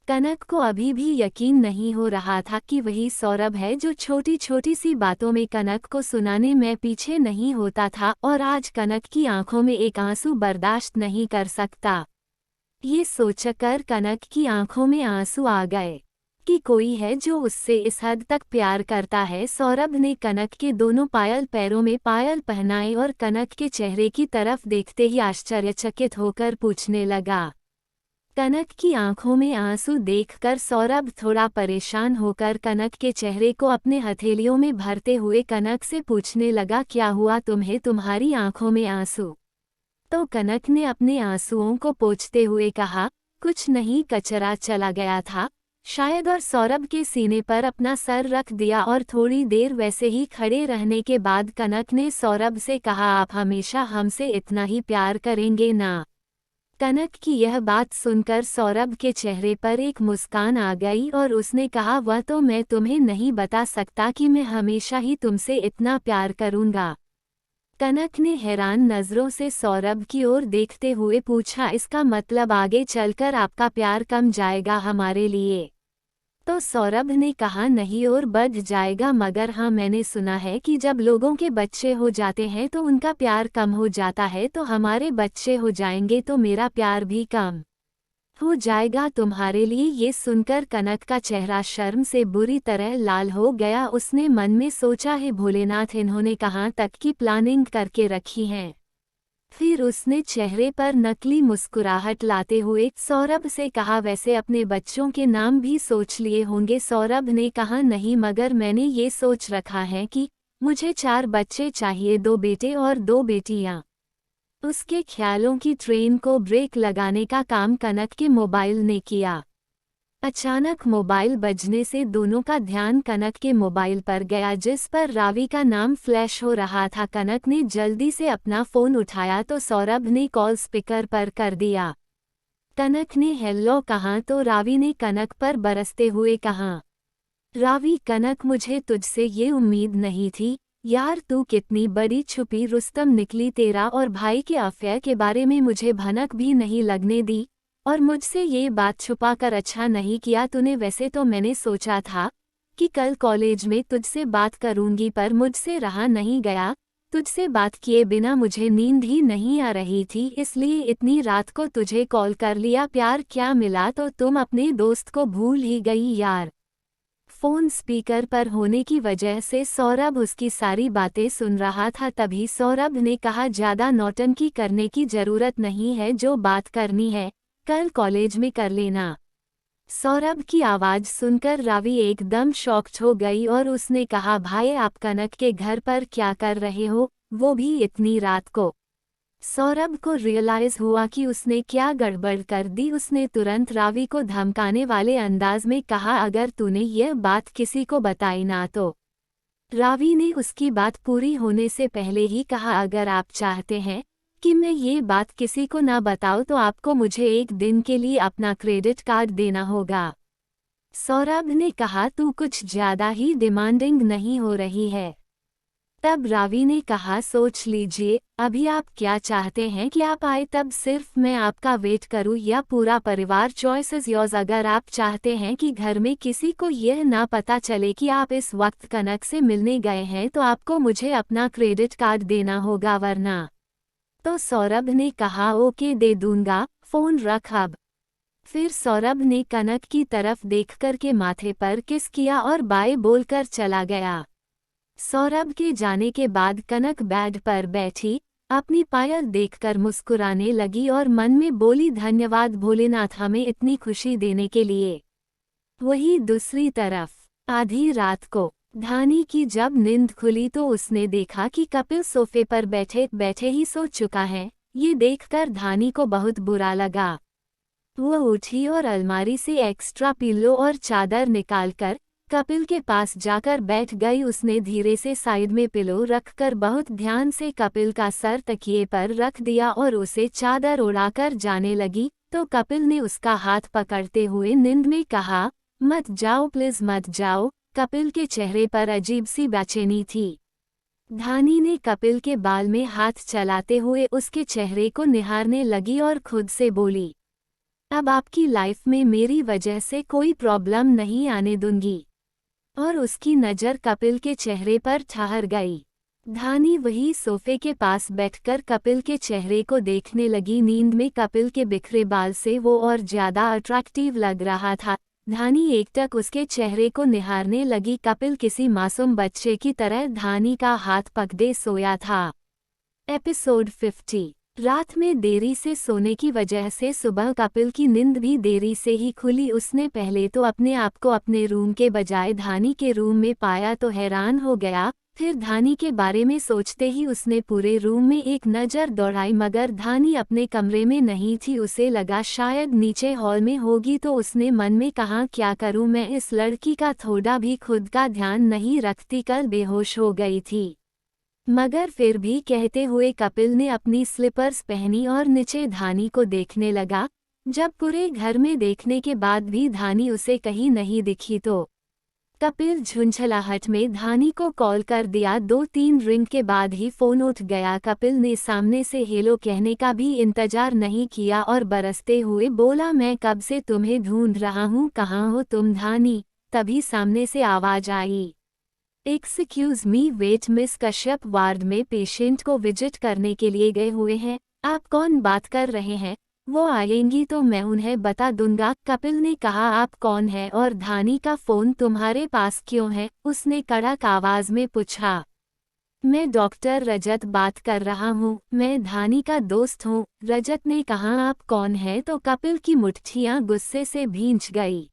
कनक को अभी भी यकीन नहीं हो रहा था कि वही सौरभ है जो छोटी छोटी सी बातों में कनक को सुनाने में पीछे नहीं होता था और आज कनक की आंखों में एक आंसू बर्दाश्त नहीं कर सकता। ये सोचकर कनक की आंखों में आंसू आ गए कि कोई है जो उससे इस हद तक प्यार करता है। सौरभ ने कनक के दोनों पायल पैरों में पायल पहनाए और कनक के चेहरे की तरफ देखते ही आश्चर्यचकित होकर पूछने लगा। कनक की आंखों में आंसू देखकर सौरभ थोड़ा परेशान होकर कनक के चेहरे को अपने हथेलियों में भरते हुए कनक से पूछने लगा क्या हुआ तुम्हें, तुम्हारी आंखों में आंसू? तो कनक ने अपने आंसुओं को पोंछते हुए कहा कुछ नहीं, कचरा चला गया था शायद, और सौरभ के सीने पर अपना सर रख दिया और थोड़ी देर वैसे ही खड़े रहने के बाद कनक ने सौरभ से कहा आप हमेशा हमसे इतना ही प्यार करेंगे ना? कनक की यह बात सुनकर सौरभ के चेहरे पर एक मुस्कान आ गई और उसने कहा वह तो मैं तुम्हें नहीं बता सकता कि मैं हमेशा ही तुमसे इतना प्यार करूंगा। कनक ने हैरान नजरों से सौरभ की ओर देखते हुए पूछा इसका मतलब आगे चलकर आपका प्यार कम जाएगा हमारे लिए? तो सौरभ ने कहा नहीं और बढ़ जाएगा, मगर हाँ मैंने सुना है कि जब लोगों के बच्चे हो जाते हैं तो उनका प्यार कम हो जाता है, तो हमारे बच्चे हो जाएंगे तो मेरा प्यार भी कम हो जाएगा तुम्हारे लिए। ये सुनकर कनक का चेहरा शर्म से बुरी तरह लाल हो गया। उसने मन में सोचा, है भोलेनाथ, इन्होंने कहाँ तक की प्लानिंग करके रखी है। फिर उसने चेहरे पर नकली मुस्कुराहट लाते हुए सौरभ से कहा, वैसे अपने बच्चों के नाम भी सोच लिए होंगे। सौरभ ने कहा, नहीं, मगर मैंने ये सोच रखा है कि मुझे 4 बच्चे चाहिए, 2 बेटे और 2 बेटियां। उसके ख्यालों की ट्रेन को ब्रेक लगाने का काम कनक के मोबाइल ने किया। अचानक मोबाइल बजने से दोनों का ध्यान कनक के मोबाइल पर गया, जिस पर रावी का नाम फ्लैश हो रहा था। कनक ने जल्दी से अपना फोन उठाया तो सौरभ ने कॉल स्पीकर पर कर दिया। कनक ने हेलो कहा तो रावी ने कनक पर बरसते हुए कहा, रावी, कनक, मुझे तुझसे ये उम्मीद नहीं थी यार, तू कितनी बड़ी छुपी रुस्तम निकली। तेरा और भाई के अफेयर के बारे में मुझे भनक भी नहीं लगने दी और मुझसे ये बात छुपा कर अच्छा नहीं किया तूने। वैसे तो मैंने सोचा था कि कल कॉलेज में तुझसे बात करूंगी, पर मुझसे रहा नहीं गया। तुझसे बात किए बिना मुझे नींद ही नहीं आ रही थी, इसलिए इतनी रात को तुझे कॉल कर लिया। प्यार क्या मिला तो तुम अपने दोस्त को भूल ही गई यार। फोन स्पीकर पर होने की वजह से सौरभ उसकी सारी बातें सुन रहा था। तभी सौरभ ने कहा, ज्यादा नौटंकी करने की जरूरत नहीं है, जो बात करनी है कल कॉलेज में कर लेना। सौरभ की आवाज सुनकर रावी एकदम शॉक्ड हो गई और उसने कहा, भाई, आप कनक के घर पर क्या कर रहे हो, वो भी इतनी रात को। सौरभ को रियलाइज हुआ कि उसने क्या गड़बड़ कर दी। उसने तुरंत रावी को धमकाने वाले अंदाज में कहा, अगर तूने यह बात किसी को बताई ना तो। रावी ने उसकी बात पूरी होने से पहले ही कहा, अगर आप चाहते हैं कि मैं ये बात किसी को ना बताऊं तो आपको मुझे 1 दिन के लिए अपना क्रेडिट कार्ड देना होगा। सौरभ ने कहा, तू कुछ ज्यादा ही डिमांडिंग नहीं हो रही है। तब रावी ने कहा, सोच लीजिए, अभी आप क्या चाहते हैं कि आप आए तब सिर्फ मैं आपका वेट करूं या पूरा परिवार? Choice is yours. अगर आप चाहते हैं कि घर में किसी को यह ना पता चले कि आप इस वक्त कनक से मिलने गए हैं तो आपको मुझे अपना क्रेडिट कार्ड देना होगा, वरना। तो सौरभ ने कहा, ओके, दे दूंगा, फोन रख अब। फिर सौरभ ने कनक की तरफ देखकर के माथे पर किस किया और बाय बोलकर चला गया। सौरभ के जाने के बाद कनक बेड पर बैठी अपनी पायल देखकर मुस्कुराने लगी और मन में बोली, धन्यवाद भोलेनाथ, हमें इतनी खुशी देने के लिए। वहीं दूसरी तरफ आधी रात को धानी की जब नींद खुली तो उसने देखा कि कपिल सोफे पर बैठे बैठे ही सो चुका है। ये देखकर धानी को बहुत बुरा लगा। वह उठी और अलमारी से एक्स्ट्रा पिल्लो और चादर निकालकर कपिल के पास जाकर बैठ गई। उसने धीरे से साइड में पिलो रखकर बहुत ध्यान से कपिल का सर तकिए पर रख दिया और उसे चादर उड़ाकर जाने लगी तो कपिल ने उसका हाथ पकड़ते हुए नींद में कहा, मत जाओ प्लीज, मत जाओ। कपिल के चेहरे पर अजीब सी बेचैनी थी। धानी ने कपिल के बाल में हाथ चलाते हुए उसके चेहरे को निहारने लगी और खुद से बोली, अब आपकी लाइफ में मेरी वजह से कोई प्रॉब्लम नहीं आने दूंगी। और उसकी नज़र कपिल के चेहरे पर ठहर गई। धानी वही सोफे के पास बैठकर कपिल के चेहरे को देखने लगी। नींद में कपिल के बिखरे बाल से वो और ज्यादा अट्रैक्टिव लग रहा था। धानी एकटक उसके चेहरे को निहारने लगी। कपिल किसी मासूम बच्चे की तरह धानी का हाथ पकड़े सोया था। एपिसोड 50। रात में देरी से सोने की वजह से सुबह कपिल की नींद भी देरी से ही खुली। उसने पहले तो अपने आप को अपने रूम के बजाय धानी के रूम में पाया तो हैरान हो गया। फिर धानी के बारे में सोचते ही उसने पूरे रूम में एक नज़र दौड़ाई, मगर धानी अपने कमरे में नहीं थी। उसे लगा शायद नीचे हॉल में होगी तो उसने मन में कहा, क्या करूं मैं इस लड़की का, थोड़ा भी खुद का ध्यान नहीं रखती, कल बेहोश हो गई थी। मगर फिर भी कहते हुए कपिल ने अपनी स्लीपर्स पहनी और नीचे धानी को देखने लगा। जब पूरे घर में देखने के बाद भी धानी उसे कहीं नहीं दिखी तो कपिल झुंझलाहट में धानी को कॉल कर दिया। 2-3 रिंग के बाद ही फोन उठ गया। कपिल ने सामने से हेलो कहने का भी इंतजार नहीं किया और बरसते हुए बोला, मैं कब से तुम्हें ढूंढ रहा हूँ, कहाँ हो तुम धानी? तभी सामने से आवाज आई, excuse me, wait, miss Kashyap ward में पेशेंट को विजिट करने के लिए गए हुए हैं। आप कौन बात कर रहे हैं? वो आएंगी तो मैं उन्हें बता दूंगा। कपिल ने कहा, आप कौन है और धानी का फोन तुम्हारे पास क्यों है? उसने कड़क आवाज में पूछा। मैं डॉक्टर रजत बात कर रहा हूँ, मैं धानी का दोस्त हूँ। रजत ने कहा, आप कौन है? तो कपिल की मुट्ठियां गुस्से से भींच गई।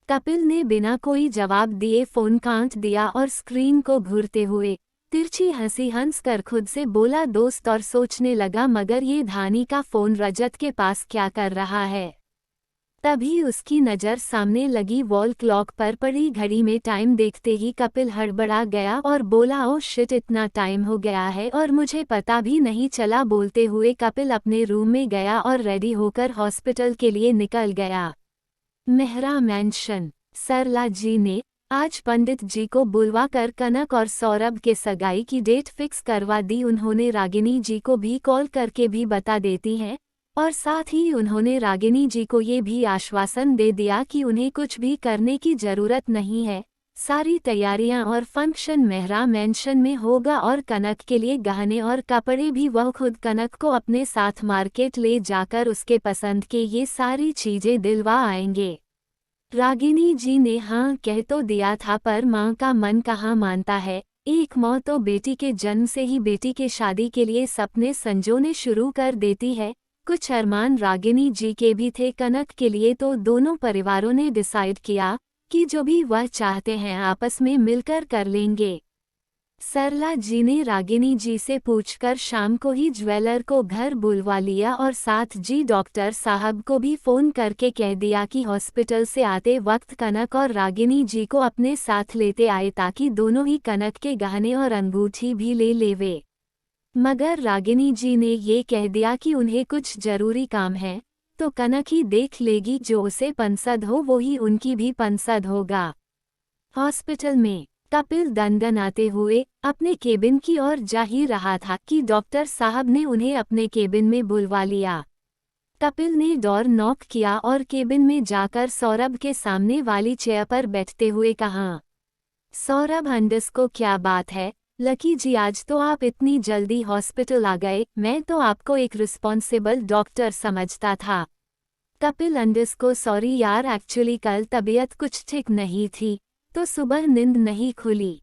कपिल ने बिना कोई जवाब दिए फोन काट दिया और स्क्रीन को घूरते हुए तिरछी हंसी हंसकर खुद से बोला दोस्त, और सोचने लगा मगर ये धानी का फोन रजत के पास क्या कर रहा है। तभी उसकी नज़र सामने लगी वॉल क्लॉक पर पड़ी घड़ी में टाइम देखते ही कपिल हड़बड़ा गया और बोला, ओ शिट, इतना टाइम हो गया है और मुझे पता भी नहीं चला। बोलते हुए कपिल अपने रूम में गया और रेडी होकर हॉस्पिटल के लिए निकल गया। मेहरा मैंशन। सरला जी ने आज पंडित जी को बुलवा कर कनक और सौरभ के सगाई की डेट फिक्स करवा दी। उन्होंने रागिनी जी को भी कॉल करके भी बता देती हैं और साथ ही उन्होंने रागिनी जी को ये भी आश्वासन दे दिया कि उन्हें कुछ भी करने की जरूरत नहीं है। सारी तैयारियां और फंक्शन मेहरा मैंशन में होगा और कनक के लिए गहने और कपड़े भी वह खुद कनक को अपने साथ मार्केट ले जाकर उसके पसंद के ये सारी चीजें दिलवा आएंगे। रागिनी जी ने हाँ कह तो दिया था पर माँ का मन कहाँ मानता है। एक माँ तो बेटी के जन्म से ही बेटी के शादी के लिए सपने संजोने शुरू कर देती है। कुछ अरमान रागिनी जी के भी थे कनक के लिए, तो दोनों परिवारों ने डिसाइड किया कि जो भी वह चाहते हैं आपस में मिलकर कर लेंगे। सरला जी ने रागिनी जी से पूछकर शाम को ही ज्वेलर को घर बुलवा लिया और साथ जी डॉक्टर साहब को भी फोन करके कह दिया कि हॉस्पिटल से आते वक्त कनक और रागिनी जी को अपने साथ लेते आए ताकि दोनों ही कनक के गहने और अंगूठी भी ले लेवे। मगर रागिनी जी ने ये कह दिया कि उन्हें कुछ जरूरी काम है तो कनक ही देख लेगी, जो उसे पसंद हो वो ही उनकी भी पसंद होगा। हॉस्पिटल में कपिल दनदनाते हुए अपने केबिन की ओर जा ही रहा था कि डॉक्टर साहब ने उन्हें अपने केबिन में बुलवा लिया। कपिल ने डोर नॉक किया और केबिन में जाकर सौरभ के सामने वाली चेयर पर बैठते हुए कहा, सौरभ हंडस को क्या बात है लकी जी, आज तो आप इतनी जल्दी हॉस्पिटल आ गए। मैं तो आपको एक रिस्पॉन्सिबल डॉक्टर समझता था। कपिल अंडस को सॉरी यार, एक्चुअली कल तबीयत कुछ ठीक नहीं थी तो सुबह नींद नहीं खुली।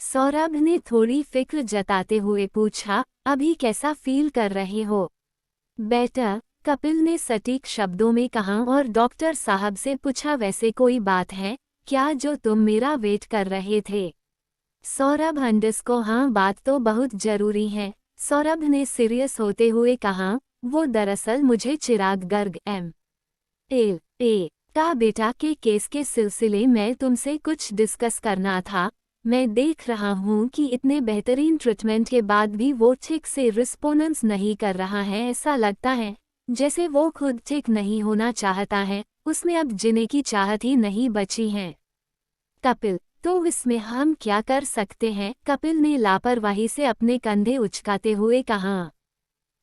सौरभ ने थोड़ी फिक्र जताते हुए पूछा, अभी कैसा फील कर रहे हो? बेटर, कपिल ने सटीक शब्दों में कहा और डॉक्टर साहब से पूछा, वैसे कोई बात है क्या जो तुम मेरा वेट कर रहे थे? सौरभ हंडस को हाँ, बात तो बहुत जरूरी है। सौरभ ने सीरियस होते हुए कहा, वो दरअसल मुझे चिराग गर्ग MLA का बेटा के केस के सिलसिले में तुमसे कुछ डिस्कस करना था। मैं देख रहा हूँ कि इतने बेहतरीन ट्रीटमेंट के बाद भी वो ठीक से रिस्पॉन्स नहीं कर रहा है। ऐसा लगता है जैसे वो खुद ठीक नहीं होना चाहता है, उसमें अब जीने की चाहत ही नहीं बची है। कपिल, तो इसमें हम क्या कर सकते हैं? कपिल ने लापरवाही से अपने कंधे उचकाते हुए कहा।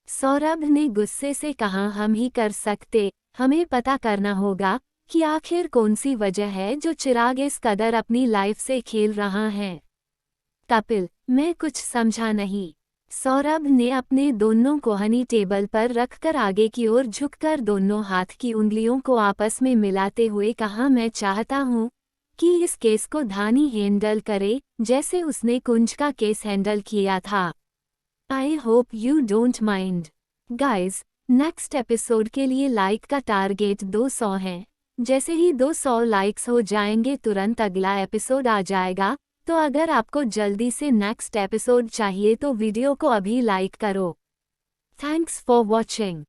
सौरभ ने गुस्से से कहा, हम ही कर सकते, हमें पता करना होगा कि आखिर कौन सी वजह है जो चिराग इस कदर अपनी लाइफ से खेल रहा है। कपिल, मैं कुछ समझा नहीं। सौरभ ने अपने दोनों कोहनी टेबल पर रखकर आगे की ओर झुककर दोनों हाथ की उंगलियों को आपस में मिलाते हुए कहा, मैं चाहता हूँ कि इस केस को धानी हैंडल करे जैसे उसने कुंज का केस हैंडल किया था। I hope you don't mind. Guys, next episode के लिए लाइक का टारगेट 200 है। जैसे ही 200 लाइक्स हो जाएंगे तुरंत अगला एपिसोड आ जाएगा। तो अगर आपको जल्दी से नेक्स्ट एपिसोड चाहिए तो वीडियो को अभी लाइक करो। Thanks for watching.